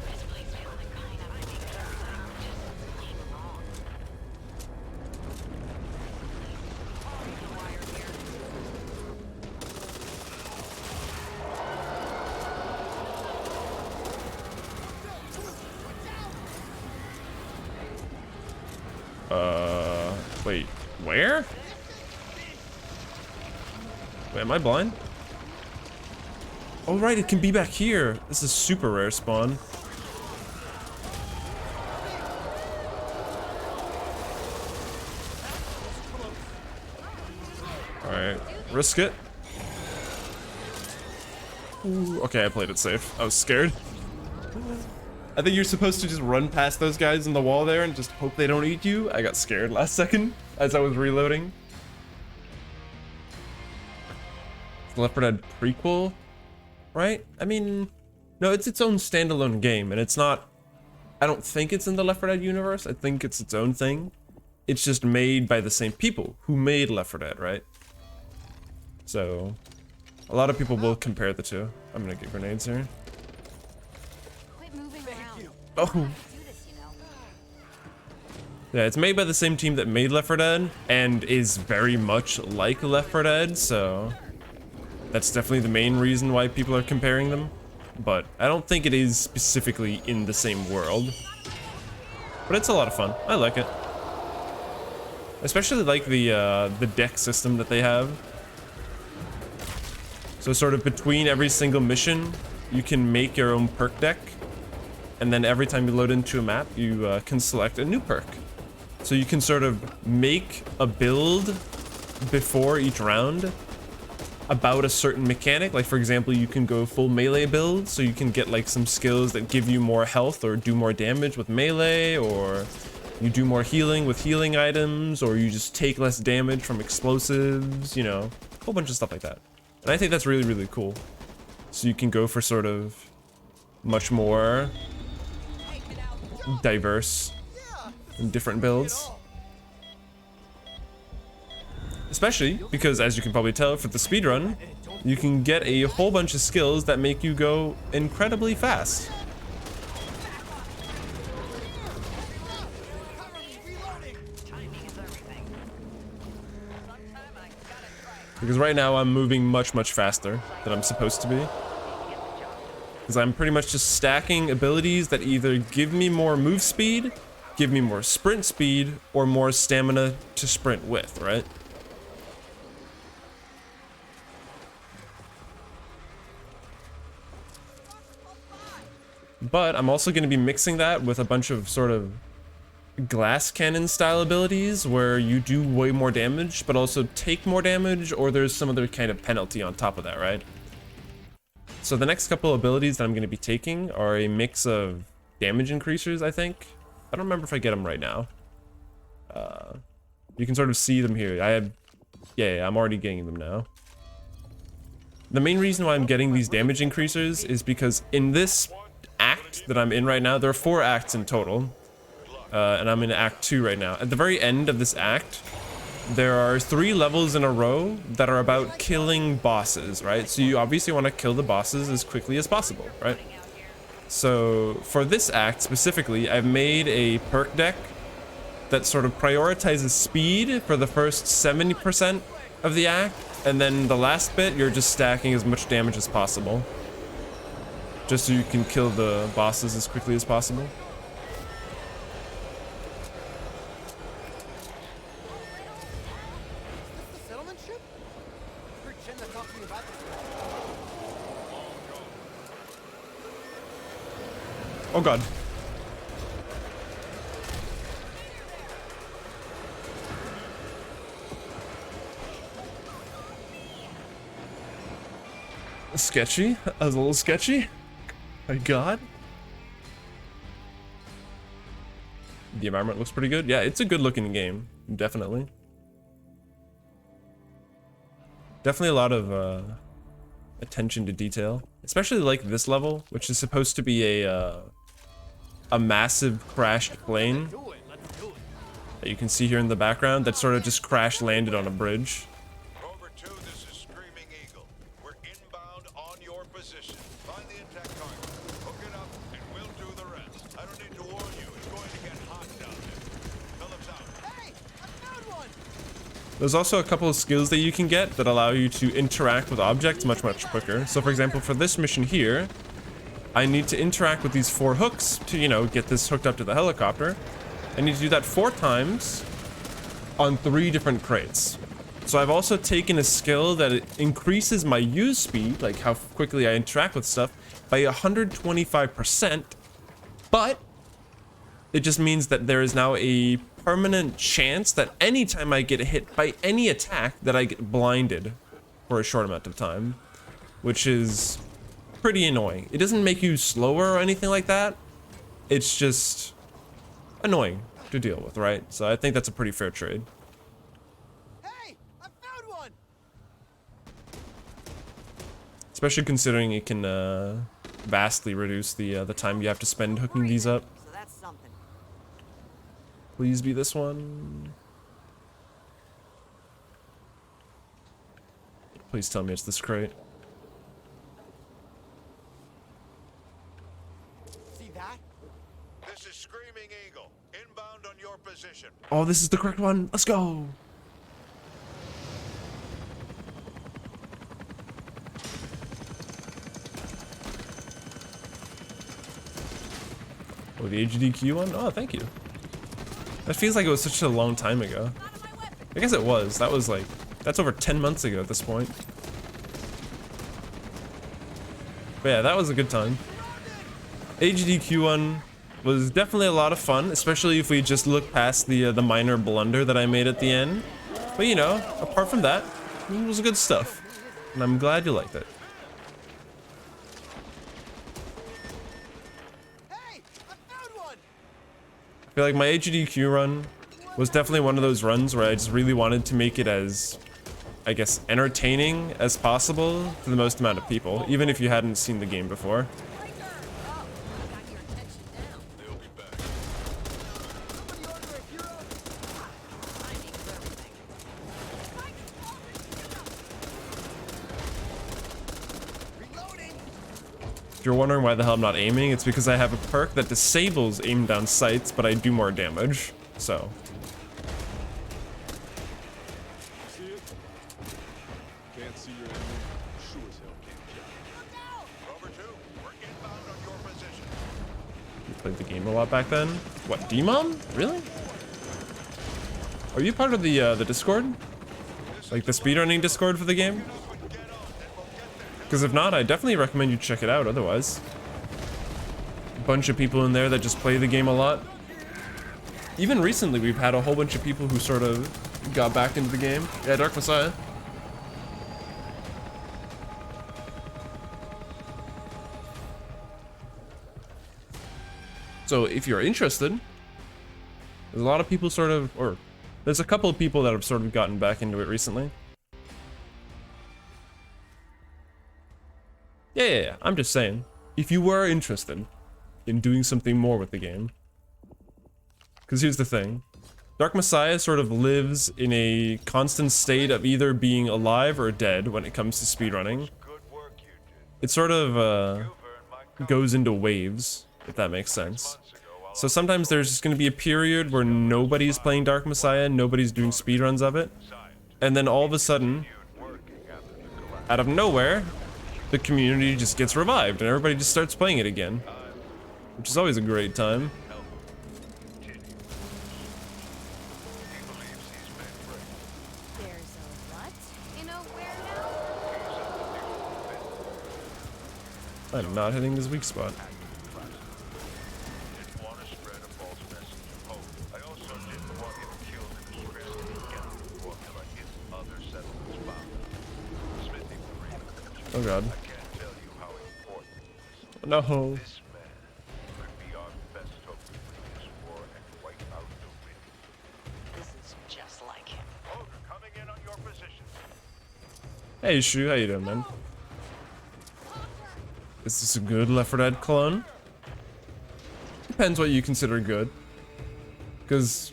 This place feels like kind of making everything just plain wrong. The wire here. Wait, where? Wait, am I blind? Oh right, it can be back here. This is super rare spawn. Alright, risk it. Ooh, okay, I played it safe. I was scared. I think you're supposed to just run past those guys in the wall there and just hope they don't eat you. I got scared last second as I was reloading. The Left 4 Dead prequel, right? I mean, no, it's its own standalone game, and it's not... I don't think it's in the Left 4 Dead universe. I think it's its own thing. It's just made by the same people who made Left 4 Dead, right? So, a lot of people will compare the two. I'm gonna get grenades here. Quit moving around. Oh. Do this, you know. Yeah, it's made by the same team that made Left 4 Dead, and is very much like Left 4 Dead, so... That's definitely the main reason why people are comparing them. But I don't think it is specifically in the same world. But it's a lot of fun. I like it. Especially like the deck system that they have. So sort of between every single mission, you can make your own perk deck. And then every time you load into a map, you can select a new perk. So you can sort of make a build before each round about a certain mechanic. Like for example, you can go full melee build, so you can get like some skills that give you more health or do more damage with melee, or you do more healing with healing items, or you just take less damage from explosives, you know, a whole bunch of stuff like that. And I think that's really, really cool. So you can go for sort of much more diverse and different builds. Especially because, as you can probably tell for the speedrun, you can get a whole bunch of skills that make you go incredibly fast. Timing is everything. Sometime I gotta try. Because right now I'm moving much, much faster than I'm supposed to be. Because I'm pretty much just stacking abilities that either give me more move speed, give me more sprint speed, or more stamina to sprint with, right? But I'm also going to be mixing that with a bunch of sort of glass cannon style abilities where you do way more damage, but also take more damage, or there's some other kind of penalty on top of that, right? So the next couple abilities that I'm going to be taking are a mix of damage increasers, I think. I don't remember if I get them right now. You can sort of see them here. Yeah, I'm already getting them now. The main reason why I'm getting these damage increasers is because in this act that I'm in right now, there are 4 acts in total. And I'm in Act 2 right now. At the very end of this act, there are 3 levels in a row that are about killing bosses, right? So you obviously want to kill the bosses as quickly as possible, right? So for this act specifically, I've made a perk deck that sort of prioritizes speed for the first 70% of the act, and then the last bit, you're just stacking as much damage as possible. Just so you can kill the bosses as quickly as possible. Oh god. Sketchy? That was a little sketchy. My god. The environment looks pretty good. Yeah, it's a good looking game. Definitely. Definitely a lot of attention to detail. Especially like this level, which is supposed to be a massive crashed plane that you can see here in the background that sort of just crash landed on a bridge. Rover 2, this is Screaming Eagle. We're inbound on your position. Find the intact target, hook it up, and we'll do the rest. I don't need to warn you, it's going to get hot down there. Phillips out. Hey, I found one. There's also a couple of skills that you can get that allow you to interact with objects much, much quicker. So for example, for this mission here, I need to interact with these 4 hooks to, you know, get this hooked up to the helicopter. I need to do that 4 times on 3 different crates. So I've also taken a skill that it increases my use speed, like how quickly I interact with stuff, by 125%, but it just means that there is now a permanent chance that anytime I get hit by any attack that I get blinded for a short amount of time, which is pretty annoying. It doesn't make you slower or anything like that. It's just annoying to deal with, right? So I think that's a pretty fair trade. Hey, I found one. Especially considering it can vastly reduce the time you have to spend hooking these up. So that's something. Please be this one. Please tell me it's this crate. See that? This is Screaming Eagle. Inbound on your position. Oh, this is the correct one. Let's go. Oh, the HDQ one? Oh, thank you. That feels like it was such a long time ago. I guess it was. That was like, that's over 10 months ago at this point. But yeah, that was a good time. HDQ one was definitely a lot of fun, especially if we just look past the minor blunder that I made at the end. But you know, apart from that, it was good stuff. And I'm glad you liked it. Hey, I found one. I feel like my HDQ run was definitely one of those runs where I just really wanted to make it as, I guess, entertaining as possible to the most amount of people, even if you hadn't seen the game before. They'll be back. Somebody order a hero. Timing is everything. you're wondering why the hell I'm not aiming, it's because I have a perk that disables aim down sights, but I do more damage. So. See it? Can't see your enemy. Sure as hell can't kill. Rover 2, we're inbound on your position. You played the game a lot back then. What, D-Mom? Really? Are you part of the Discord? Like the speedrunning Discord for the game? Because if not, I definitely recommend you check it out otherwise. A bunch of people in there that just play the game a lot. Even recently, we've had a whole bunch of people who sort of got back into the game. Yeah, Dark Messiah. So if you're interested, there's a lot of people sort of, or there's a couple of people that have sort of gotten back into it recently. Yeah, I'm just saying, if you were interested in doing something more with the game, because here's the thing, Dark Messiah sort of lives in a constant state of either being alive or dead when it comes to speedrunning. It sort of goes into waves, if that makes sense. So sometimes there's just going to be a period where nobody's playing Dark Messiah, nobody's doing speedruns of it, and then all of a sudden, out of nowhere, the community just gets revived and everybody just starts playing it again, which is always a great time. There's a what? You know where now? I'm not hitting this weak spot. Oh god. No. This is just like him. Coming in on your position. Hey Shu, how you doing, man? Is this a good Left 4 Dead clone? Depends what you consider good. Because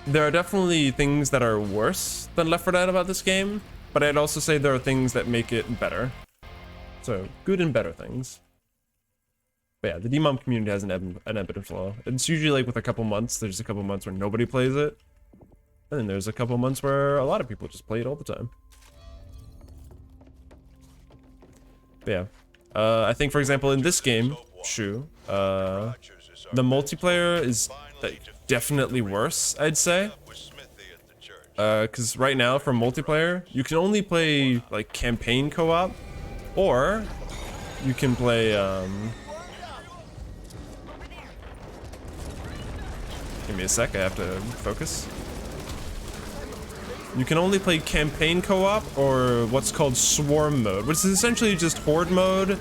there are definitely things that are worse than Left 4 Dead about this game, but I'd also say there are things that make it better. So, good and better things. But yeah, the DMOM community has an ebb and flow. It's usually like with a couple months, there's a couple months where nobody plays it. And then there's a couple months where a lot of people just play it all the time. But yeah. I think, for example, in this game, Shu, the multiplayer is definitely worse, I'd say. Because right now, for multiplayer, you can only play, like, campaign co-op, or you can play, give me a sec, I have to focus. You can only play campaign co-op or what's called swarm mode, which is essentially just horde mode,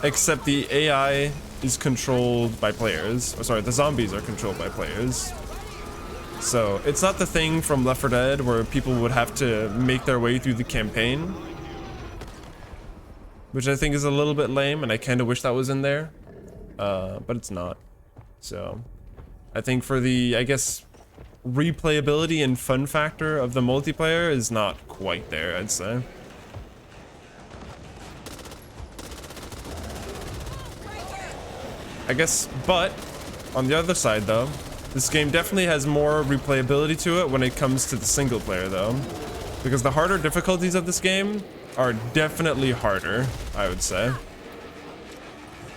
except the AI is controlled by players. Or sorry, the zombies are controlled by players. So it's not the thing from Left 4 Dead where people would have to make their way through the campaign, which I think is a little bit lame, and I kind of wish that was in there, but it's not. So I think for the, I guess, replayability and fun factor of the multiplayer is not quite there, I'd say. I guess, but on the other side though, this game definitely has more replayability to it when it comes to the single player though, because the harder difficulties of this game are definitely harder, I would say.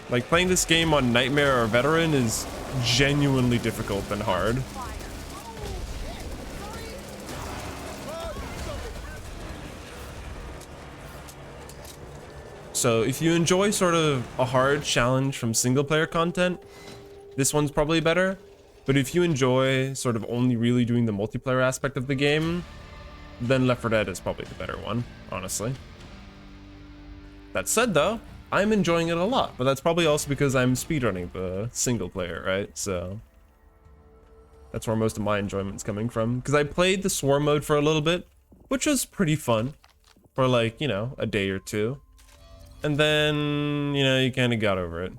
Like, playing this game on Nightmare or Veteran is genuinely difficult and hard. So if you enjoy sort of a hard challenge from single player content, this one's probably better. But if you enjoy sort of only really doing the multiplayer aspect of the game, then Left 4 Dead is probably the better one, honestly. That said though, I'm enjoying it a lot, but that's probably also because I'm speedrunning the single player, right? So that's where most of my enjoyment's coming from. Because I played the swarm mode for a little bit, which was pretty fun for, like, you know, a day or two. And then, you know, you kind of got over it.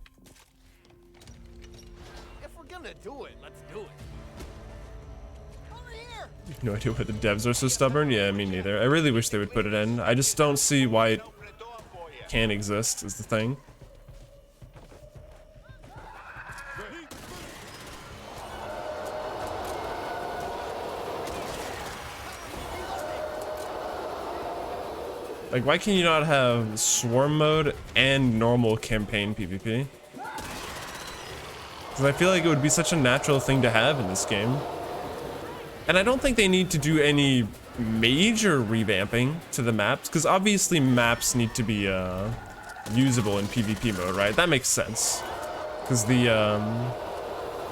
If we're gonna do it, let's do it. Over here. No idea why the devs are so stubborn. Yeah, me neither. I really wish they would put it in. I just don't see why can exist is the thing. Like, why can you not have swarm mode and normal campaign PvP? Because I feel like it would be such a natural thing to have in this game. And I don't think they need to do any major revamping to the maps, because obviously maps need to be usable in PvP mode, right? That makes sense. Because the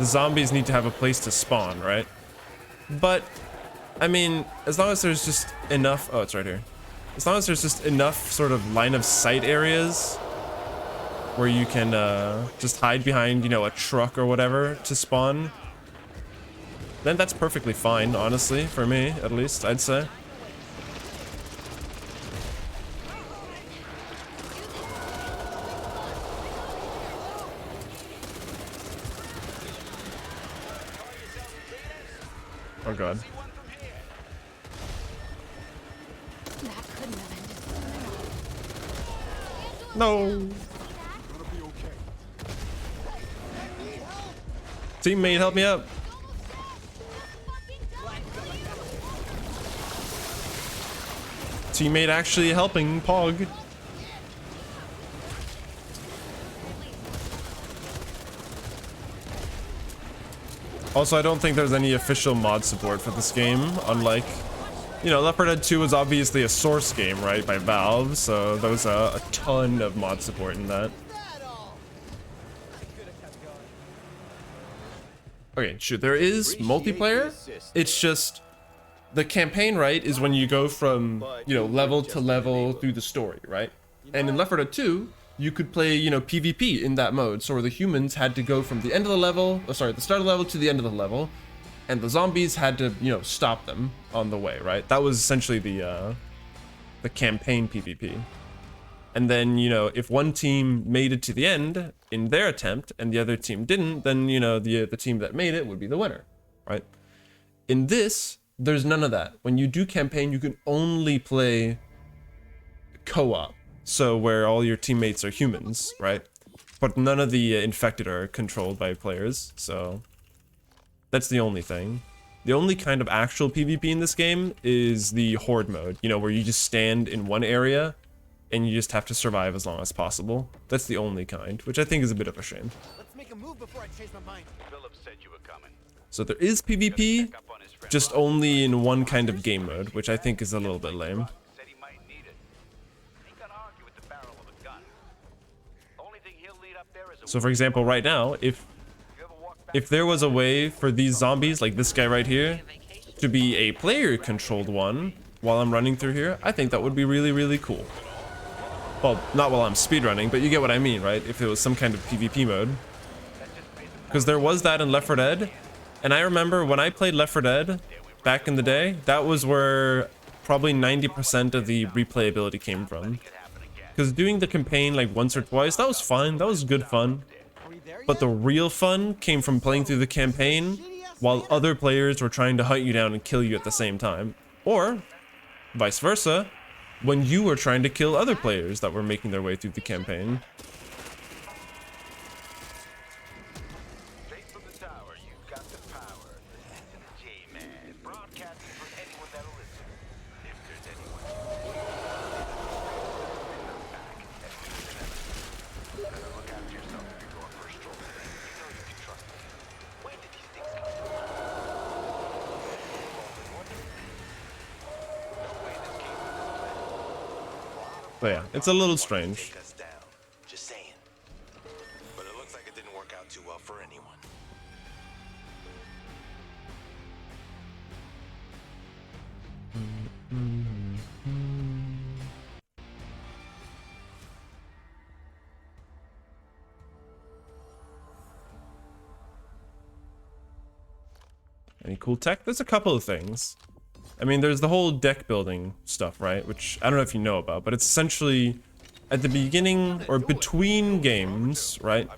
zombies need to have a place to spawn, right? But, I mean, as long as there's just enough... Oh, it's right here. As long as there's just enough sort of line of sight areas where you can just hide behind, you know, a truck or whatever to spawn, then that's perfectly fine, honestly, for me, at least, I'd say. Oh god. No. Teammate, help me up. Teammate actually helping Pog. Also, I don't think there's any official mod support for this game, unlike, you know, Left 4 Dead 2 was obviously a source game, right, by Valve, so there was a ton of mod support in that. Okay, shoot, there is multiplayer. It's just the campaign, right, is when you go from, you know, level to level through the story, right? And in Left 4 Dead 2, you could play, you know, PvP in that mode. So where the humans had to go from the end of the level, the start of the level to the end of the level, and the zombies had to, you know, stop them on the way, right? That was essentially the campaign PvP. And then, you know, if one team made it to the end in their attempt and the other team didn't, then, you know, the team that made it would be the winner, right? In this, there's none of that. When you do campaign, you can only play co-op. So where all your teammates are humans, right? But none of the infected are controlled by players, so that's the only thing. The only kind of actual PvP in this game is the horde mode, you know, where you just stand in one area and you just have to survive as long as possible. That's the only kind, which I think is a bit of a shame. Let's make a move before I change my mind. Phillips said you were coming. So there is PvP, just only in one kind of game mode, which I think is a little bit lame. Said he might need it. Ain't gonna argue with the barrel of a gun. Only thing he'll lead up there is a So for example, right now, if there was a way for these zombies, like this guy right here, to be a player-controlled one while I'm running through here, I think that would be really, really cool. Well, not while I'm speedrunning, but you get what I mean, right? If it was some kind of PvP mode. Because there was that in Left 4 Dead, and I remember when I played Left 4 Dead back in the day, that was where probably 90% of the replayability came from. Because doing the campaign like once or twice, that was fun, that was good fun. But the real fun came from playing through the campaign while other players were trying to hunt you down and kill you at the same time. Or, vice versa, when you were trying to kill other players that were making their way through the campaign. straight from the tower. You've got the power. Listen to the J-Man. Broadcasting for anyone that'll listen. If there's anyone. Better look after yourself if you're going for a stroll. You know you can trust me. When did these things come from? No way this came from this planet. But yeah, it's a little strange. Take us down. Just saying. But it looks like it didn't work out too well for anyone. Any cool tech? There's a couple of things. I mean, there's the whole deck building stuff, right? Which I don't know if you know about, but it's essentially at the beginning or between games, right?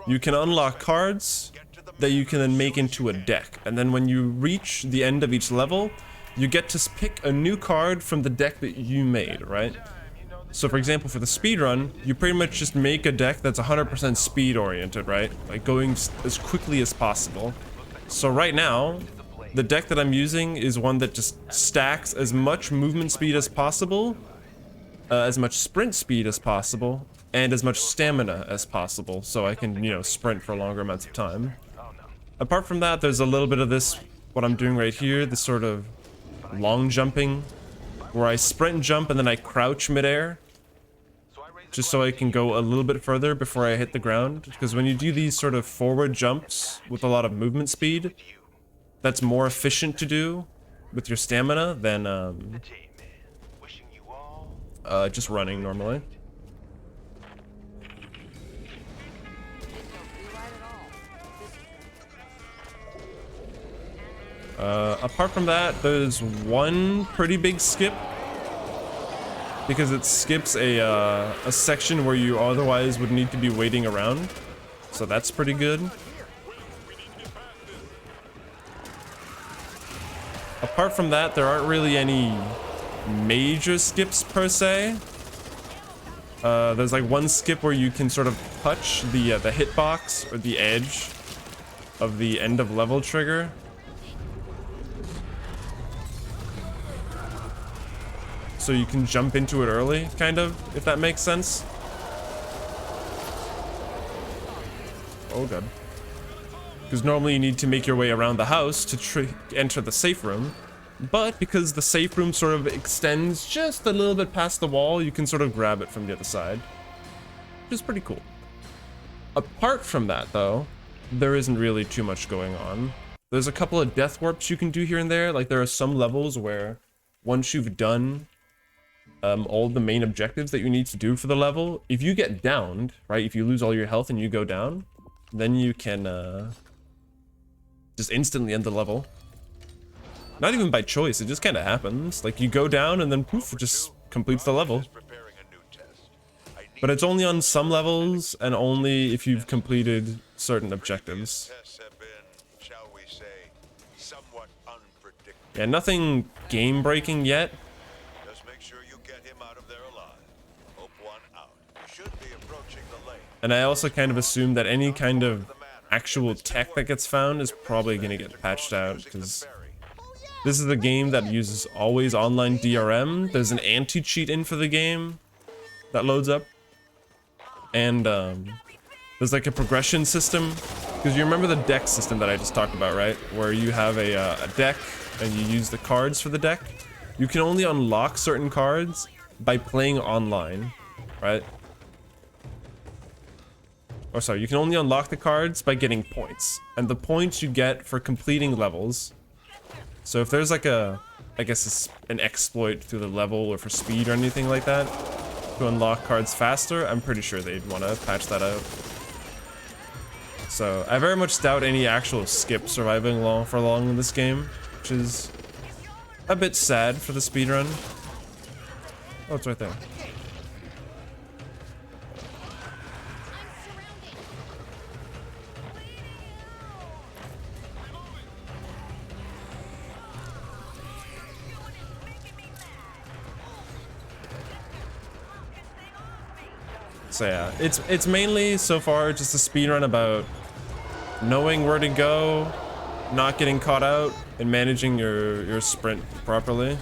You can unlock cards that you can then make into a deck. And then when you reach the end of each level, you get to pick a new card from the deck that you made, right? So for example, for the speedrun, you pretty much just make a deck that's 100% speed oriented, right? Like going as quickly as possible. So right now, the deck that I'm using is one that just stacks as much movement speed as possible, as much sprint speed as possible, and as much stamina as possible, so I can, you know, sprint for longer amounts of time. Apart from that, there's a little bit of this, what I'm doing right here, this sort of long jumping, where I sprint and jump and then I crouch midair, just so I can go a little bit further before I hit the ground. Because when you do these sort of forward jumps with a lot of movement speed, that's more efficient to do with your stamina than just running normally. Apart from that, there's one pretty big skip, because it skips a section where you otherwise would need to be waiting around, so that's pretty good. Apart from that, there aren't really any major skips per se. There's like one skip where you can sort of touch the hitbox or the edge of the end of level trigger. So you can jump into it early, kind of, if that makes sense. Oh god. Because normally you need to make your way around the house to enter the safe room. But because the safe room sort of extends just a little bit past the wall, you can sort of grab it from the other side. Which is pretty cool. Apart from that, though, there isn't really too much going on. There's a couple of death warps you can do here and there. Like, there are some levels where once you've done all the main objectives that you need to do for the level, if you get downed, right, if you lose all your health and you go down, then you can just instantly end the level. Not even by choice, it just kind of happens. Like, you go down and then poof, it just completes the level. But it's only on some levels and only if you've completed certain objectives. Yeah, nothing game-breaking yet. And I also kind of assume that any kind of actual tech that gets found is probably going to get patched out, because this is a game that uses always online DRM. There's an anti-cheat in for the game that loads up. And there's like a progression system, because you remember the deck system that I just talked about, right? Where you have a deck and you use the cards for the deck. You can only unlock certain cards by playing online, right? Or sorry, you can only unlock the cards by getting points. And the points you get for completing levels. So if there's like a, I guess an exploit through the level or for speed or anything like that, to unlock cards faster, I'm pretty sure they'd want to patch that out. So I very much doubt any actual skip surviving for long in this game, which is a bit sad for the speedrun. Oh, it's right there. So yeah, it's mainly so far just a speedrun about knowing where to go, not getting caught out, and managing your sprint properly.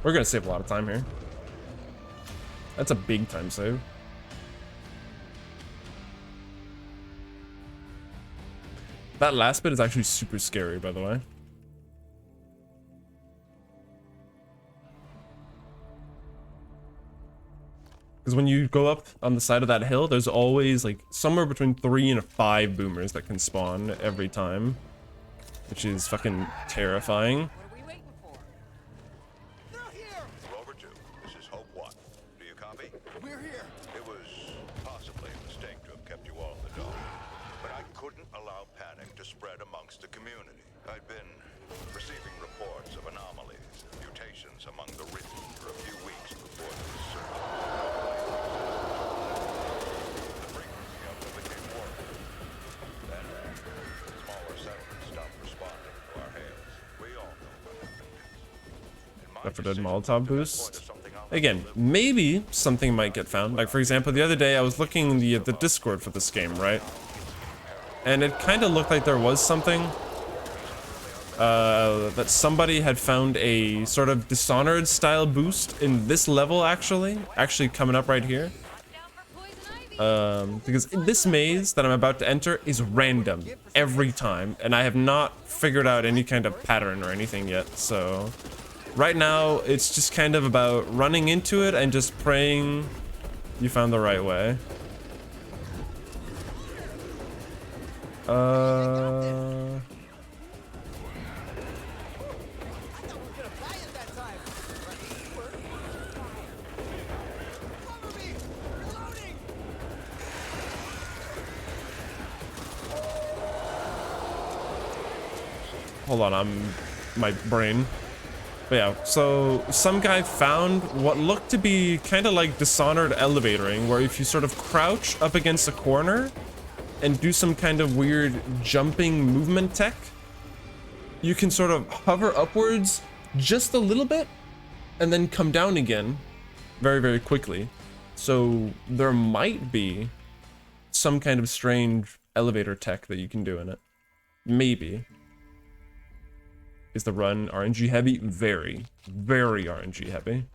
We're gonna save a lot of time here. That's a big time save. That last bit is actually super scary, by the way. Because when you go up on the side of that hill, there's always like somewhere between 3 and 5 boomers that can spawn every time. Which is fucking terrifying. What are we waiting for? They're here! Rover 2, this is Hope 1. Do you copy? We're here. It was possibly a mistake to have kept you all in the dark. But I couldn't allow panic to spread amongst the community. I'd been receiving reports of anomalies, mutations among the Ridden for a few weeks before the resurgence. The frequency of them became worse. Then, smaller Left 4 Dead Molotov boost. Again, maybe something might get found. Like, for example, the other day I was looking in the Discord for this game, right? And it kind of looked like there was something. That somebody had found a sort of Dishonored style boost in this level, actually coming up right here. Because this maze that I'm about to enter is random every time, and I have not figured out any kind of pattern or anything yet. So right now it's just kind of about running into it and just praying you found the right way. Hold on, my brain. But yeah, so some guy found what looked to be kind of like Dishonored elevatoring, where if you sort of crouch up against a corner and do some kind of weird jumping movement tech, you can sort of hover upwards just a little bit and then come down again very, very quickly. So there might be some kind of strange elevator tech that you can do in it. Maybe. Is the run RNG heavy? Very, very RNG heavy.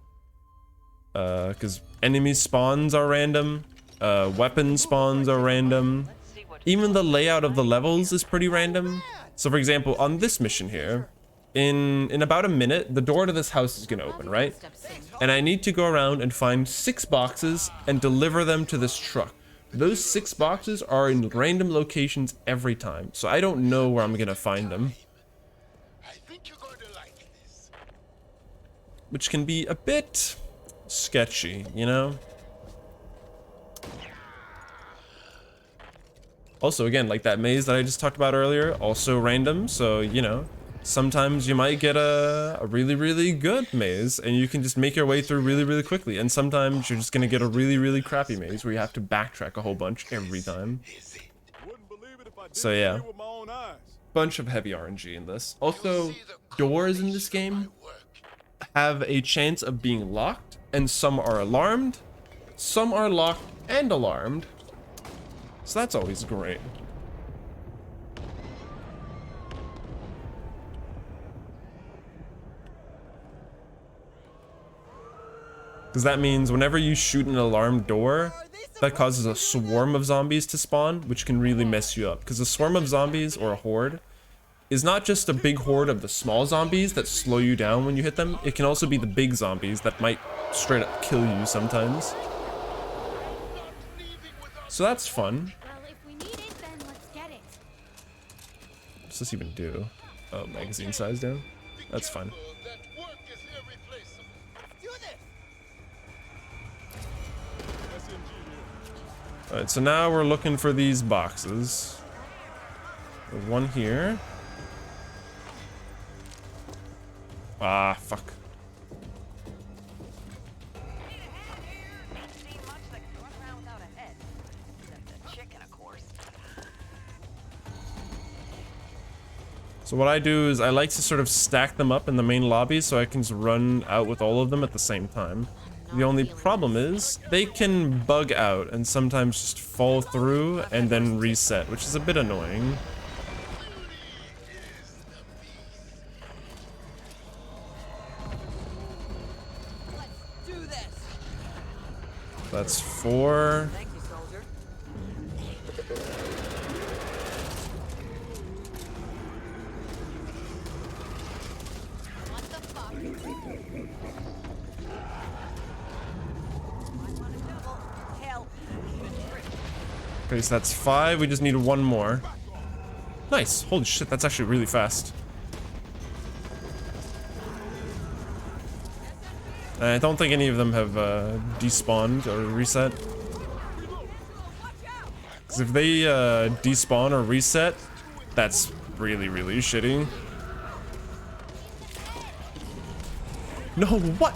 Because enemy spawns are random, weapon spawns are random. Even the layout of the levels is pretty random. So for example, on this mission here, in about a minute, the door to this house is gonna open, right? And I need to go around and find 6 boxes and deliver them to this truck. Those 6 boxes are in random locations every time, so I don't know where I'm gonna find them. Which can be a bit sketchy, you know? Also, again, like that maze that I just talked about earlier, also random, so, you know, sometimes you might get a really, really good maze, and you can just make your way through really, really quickly, and sometimes you're just gonna get a really, really crappy maze where you have to backtrack a whole bunch every time. So yeah, bunch of heavy RNG in this. Also, doors in this game have a chance of being locked, and some are alarmed, some are locked and alarmed, so that's always great. Because that means whenever you shoot an alarmed door, that causes a swarm of zombies to spawn, which can really mess you up. Because a swarm of zombies, or a horde, is not just a big horde of the small zombies that slow you down when you hit them. It can also be the big zombies that might straight up kill you sometimes. So that's fun. Well, if we need it, then let's get it. What's this even do? Oh, magazine size down? That's fine. Alright, so now we're looking for these boxes. There's one here. Ah, fuck. So what I do is I like to sort of stack them up in the main lobby so I can just run out with all of them at the same time. The only problem is they can bug out and sometimes just fall through and then reset, which is a bit annoying. That's 4. Thank you, soldier. What the fuck? Hell. Okay, so that's 5. We just need 1 more. Nice. Holy shit, that's actually really fast. I don't think any of them have despawned or reset. Because if they despawn or reset, that's really, really shitty. No, what?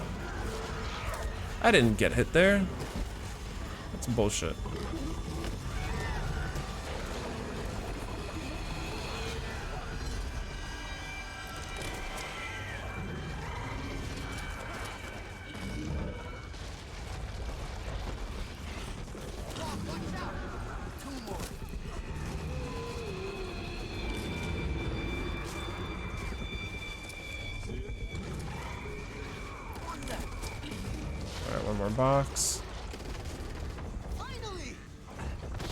I didn't get hit there. That's bullshit. one more box. Finally!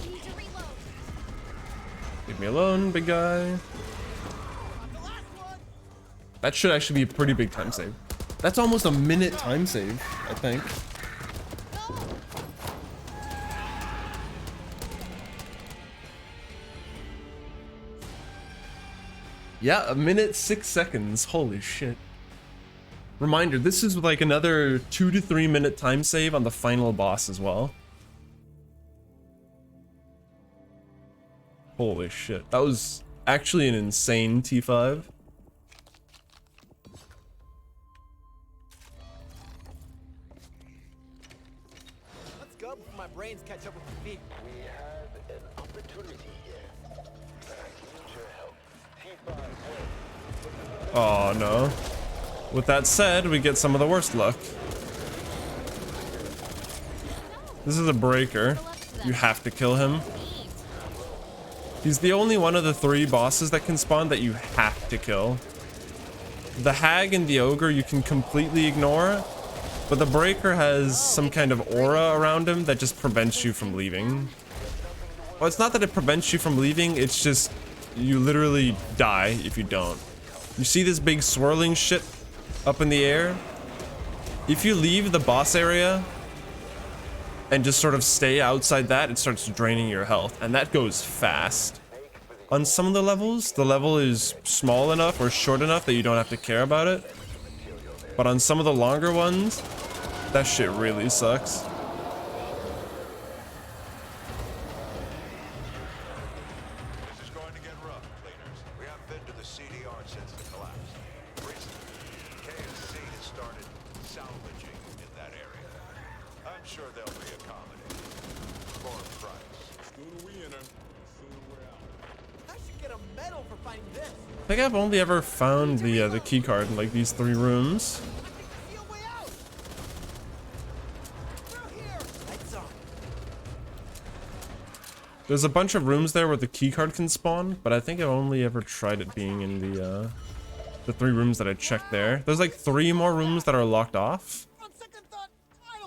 Need to reload. Leave me alone, big guy. Not the last one! That should actually be a pretty big time save. That's almost a minute time save, I think. Yeah, a minute 6 seconds. Holy shit. Reminder, this is like another 2 to 3 minute time save on the final boss as well. Holy shit. That was actually an insane T5. Let's go before my brains catch up with my feet. We have an opportunity here. I need your help. T5 Oh no. With that said, we get some of the worst luck. This is a breaker. You have to kill him. He's the only one of the 3 bosses that can spawn that you have to kill. The hag and the ogre you can completely ignore, but the breaker has some kind of aura around him that just prevents you from leaving. Well, it's not that it prevents you from leaving, it's just you literally die if you don't. You see this big swirling shit up in the air? If you leave the boss area and just sort of stay outside that, it starts draining your health, and that goes fast. On some of the levels, the level is small enough or short enough that you don't have to care about it. But on some of the longer ones, that shit really sucks. This is going to get rough, cleaners. We haven't been to the CDR since the collapse. Recently, KSC has started salvaging in that area. I'm sure they'll be accommodated for a price. Sooner we enter, the sooner we're out. I should get a medal for finding this. I think I've only ever found the key card in like these 3 rooms. I think I see a way out. Through here. Lights on. There's a bunch of rooms there where the key card can spawn, but I think I've only ever tried it being in the 3 rooms that I checked there. There's like 3 more rooms that are locked off. On second thought,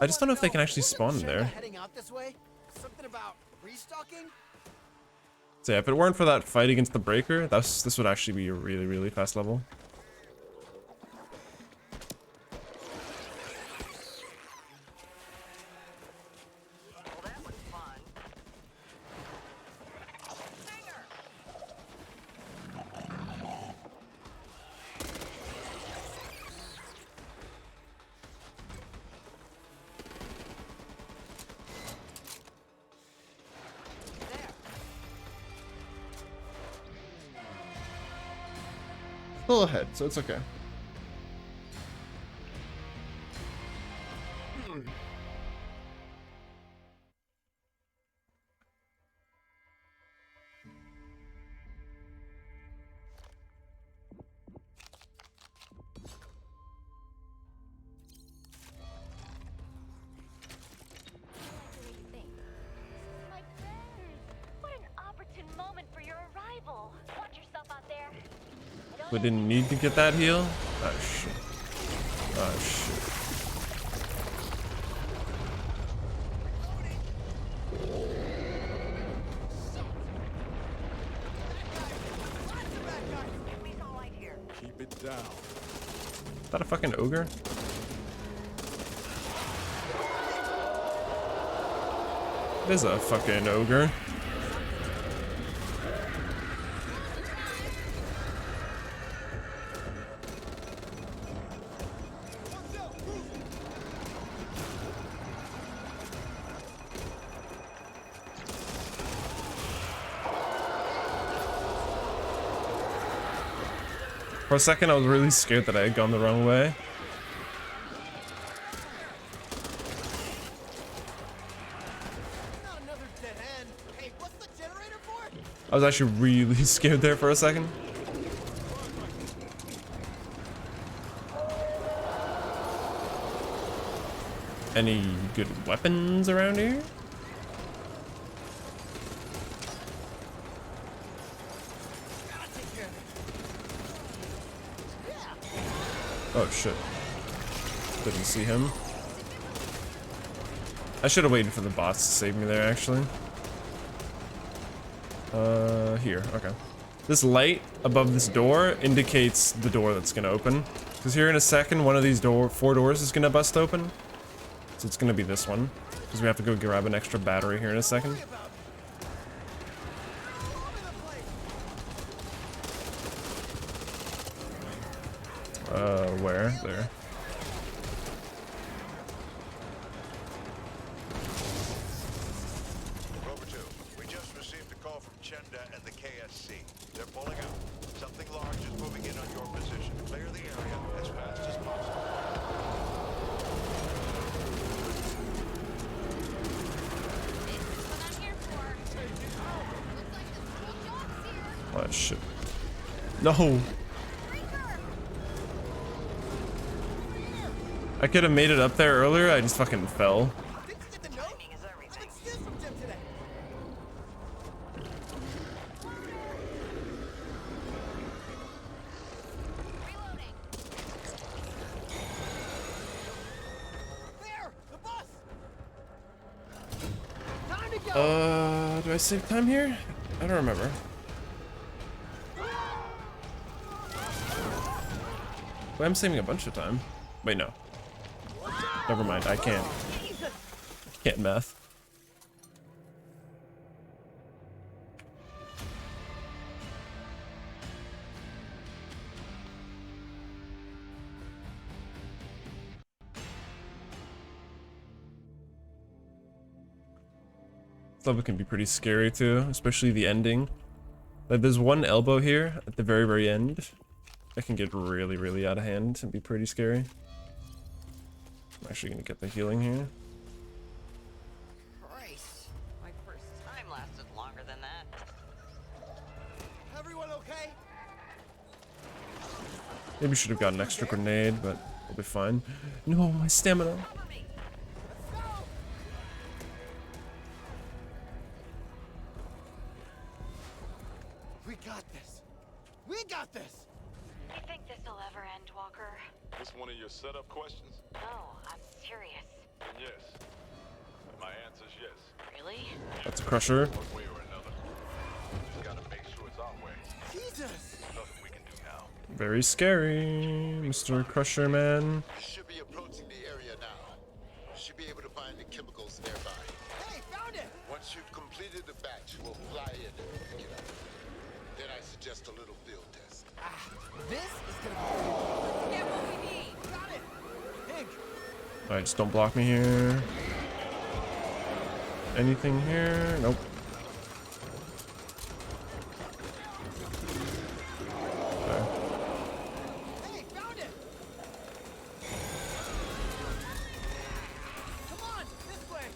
I just don't know if they can actually Wasn't spawn in Shanda there. Heading out this way? Something about restocking? So yeah, if it weren't for that fight against the breaker, this would actually be a really, really fast level. Well, that was fun. Hanger! There. Still ahead, so it's okay. My What an opportune moment for your arrival. Watch yourself out there. We didn't need to get that heal? Oh shit. Oh shit. We saw light here. Keep it down. Is that a fucking ogre? It is a fucking ogre. For a second, I was really scared that I had gone the wrong way. Not another dead end. Hey, what's the generator for? I was actually really scared there for a second. Any good weapons around here? Gotta take care of it. Oh shit. Didn't see him. I should have waited for the bots to save me there, actually. Here, okay. This light above this door indicates the door that's gonna open. Because here in a second, one of these 4 doors is gonna bust open. So it's gonna be this one. Because we have to go grab an extra battery here in a second. Where? There. Rover 2, we just received a call from Chenda and the KSC. They're pulling out. Something large is moving in on your position. Clear the area as fast as possible. This is what I'm here for. Looks like the school job's here. Oh, shit. No! I could have made it up there earlier, I just fucking fell. Did you get the note? Timing is I've everything. been stealing from Jim today. Reloading. There, the bus. Time to go. Do I save time here? I don't remember. Wait, I'm saving a bunch of time. Wait, no. Never mind, I can't. Can't math. This level can be pretty scary too, especially the ending. Like there's one elbow here at the very, very end that can get really, really out of hand and be pretty scary. I'm actually gonna get the healing here. Christ. My first time lasted longer than that. Everyone okay? Maybe should have got an extra grenade, but we'll be fine. No, my stamina. Cover me. Let's go. We got this. We got this. You think this'll ever end, Walker? This one of your setup questions? No, I'm serious. Then yes. My answer's yes. Really? That's a crusher. One way or another. Just gotta make sure it's our way. Jesus. Nothing we can do now. Very scary, Mr. Crusher Man. You should be approaching the area now. You should be able to find the chemicals nearby. Hey, found it. Once you've completed the batch, we'll fly in and pick it up. Then I suggest a little field test. This is gonna Get what we need. be. Got it. Pink. Alright, just don't block me here. Anything here? Nope. Okay. Hey, found it. Come on, this way.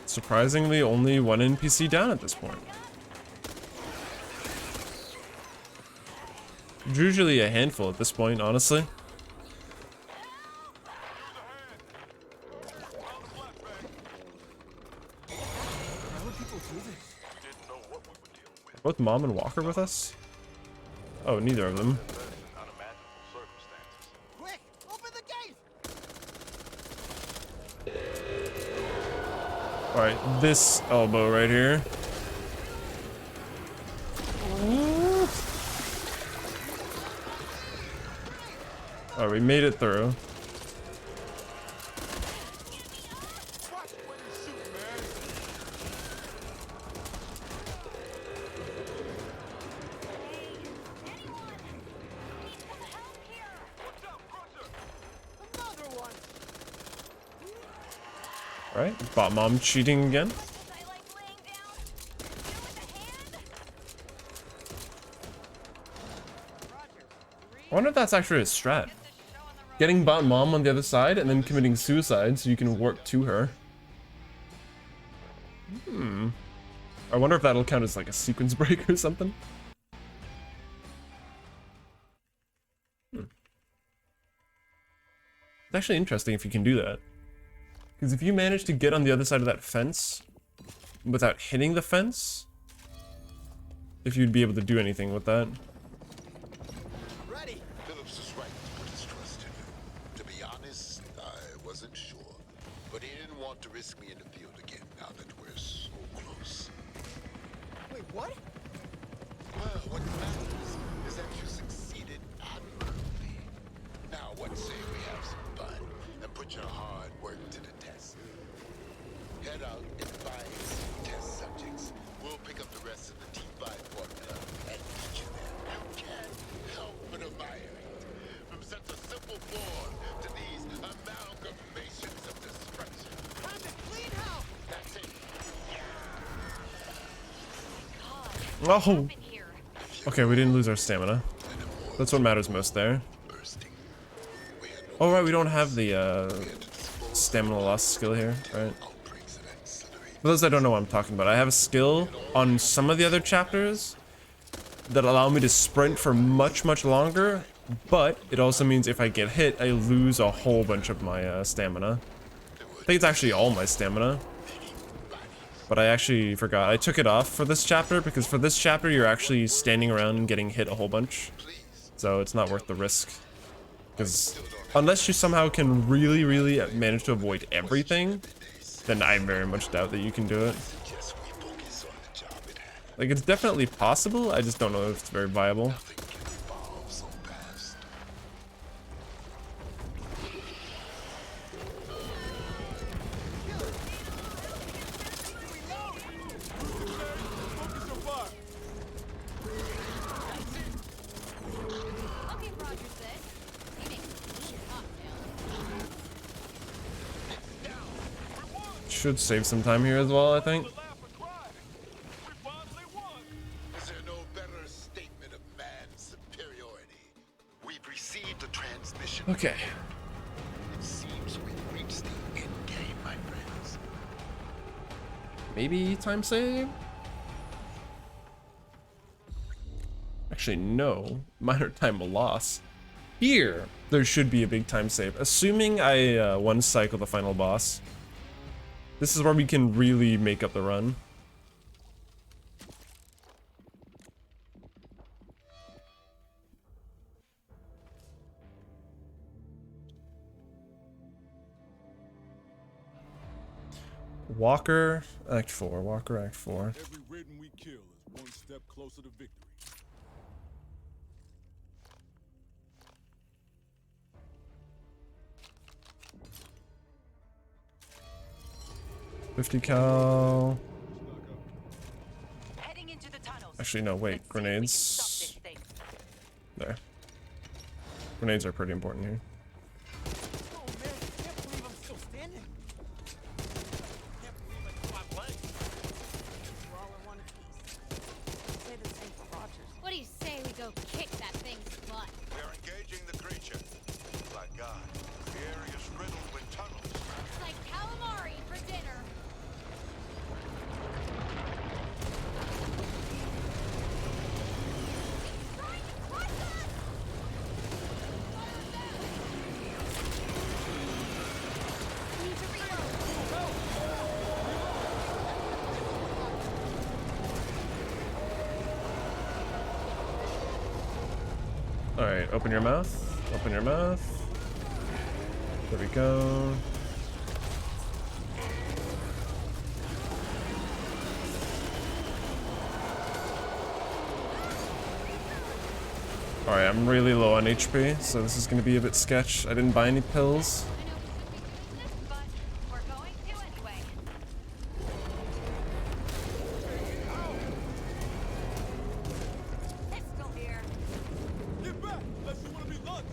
Surprisingly, only one NPC down at this point. Usually a handful at this point, honestly. Why would people do this? Didn't know what we were dealing with. Both Mom and Walker with us? Oh, neither of them. That's in unimaginable circumstances. Quick, open the gate. Alright, this elbow right here. Alright, we made it through. Watch where you shoot, man. Another one. Alright, bot Mom cheating again. I like laying down. You know, with a hand. I wonder if that's actually a strat. Getting bot Mom on the other side and then committing suicide so you can warp to her. I wonder if that'll count as like a sequence break or something. It's actually interesting if you can do that. Because if you manage to get on the other side of that fence without hitting the fence, if you'd be able to do anything with that. Ready. Phillips is right to put his trust in you. To be honest, I wasn't sure. but he didn't want to risk me in the field again now that we're so close. Wait, what? Well, what matters is that you succeeded admirably. Now, what say we have some fun and put your hard work to the test? Head out and find some test subjects. We'll pick up the rest of the T5 formula and teach you them. You can't help but admire it. From such a simple form to these amalgamations of destruction. Time to clean house! That's it. Oh. Okay, we didn't lose our stamina. That's what matters most there. Oh right, we don't have the stamina loss skill here, right? For those that don't know what I'm talking about, I have a skill on some of the other chapters that allow me to sprint for much longer, but it also means if I get hit, I lose a whole bunch of my stamina. I think it's actually all my stamina. But I actually forgot. I took it off for this chapter because for this chapter you're actually standing around and getting hit a whole bunch. So it's not worth the risk. Because unless you somehow can really manage to avoid everything, then I very much doubt that you can do it. Like, it's definitely possible, I just don't know if it's very viable. Okay, Roger said. He makes a mean cocktail. Should save some time here as well, I think. Is there no better statement of man's superiority? We've received a transmission. Okay. It seems we've reached the end game, my friends. Maybe time save? Actually, no. Minor time loss. Here, there should be a big time save. Assuming I one cycle the final boss. This is where we can really make up the run. Walker, Act 4. Walker, Act 4. Every ridden we kill is one step closer to victory. $50 cal. Heading into the tunnels. Actually, no, wait. Let's see if we can stop Grenades. this thing. There. Grenades are pretty important here. Oh man, I can't believe I'm still standing. Can't believe I got my legs. We're all in one piece. Say the same for Rogers. What do you say we go kick that thing's butt? We are engaging the creature. My God, the area is riddled with tunnels. It's like calamari for dinner. It's trying to crush us! We need to reload. Alright, open your mouth. Open your mouth. There we go. Alright, I'm really low on HP, so this is gonna be a bit sketch. I didn't buy any pills. I know we shouldn't be doing this, but we're going to anyway. Pistol here. Get back, unless you want to be lunch.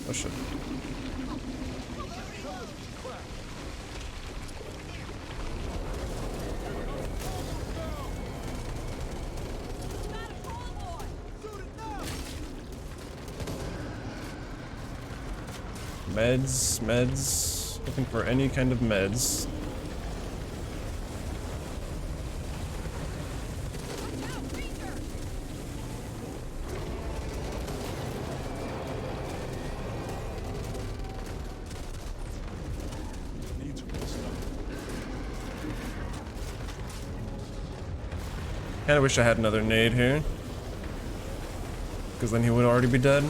Oh shit. Meds. Looking for any kind of meds. Need to restart. Kinda wish I had another nade here. Because then he would already be dead.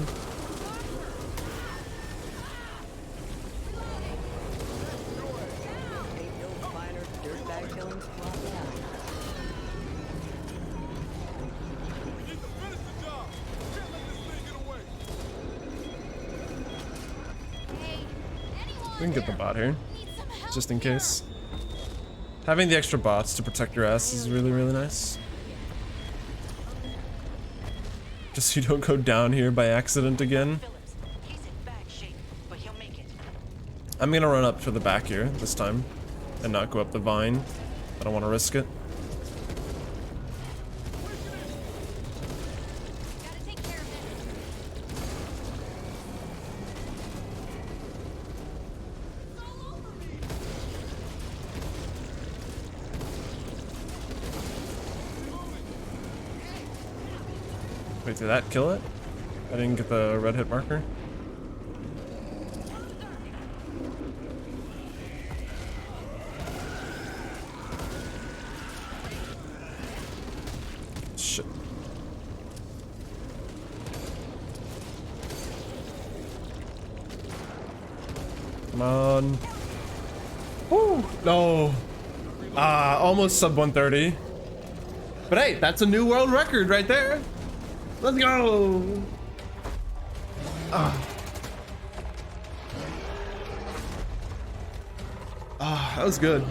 We can get the bot here, just in case. Having the extra bots to protect your ass is really, really nice. Just so you don't go down here by accident again. He's in bad shape, but he'll make it. I'm gonna run up to the back here this time and not go up the vine. I don't want to risk it. Gotta take care of this. Wait, did that kill it? I didn't get the red hit marker. Shit. Come on. Woo! No. Almost sub 130. But hey, that's a new world record right there. Let's go. That was good.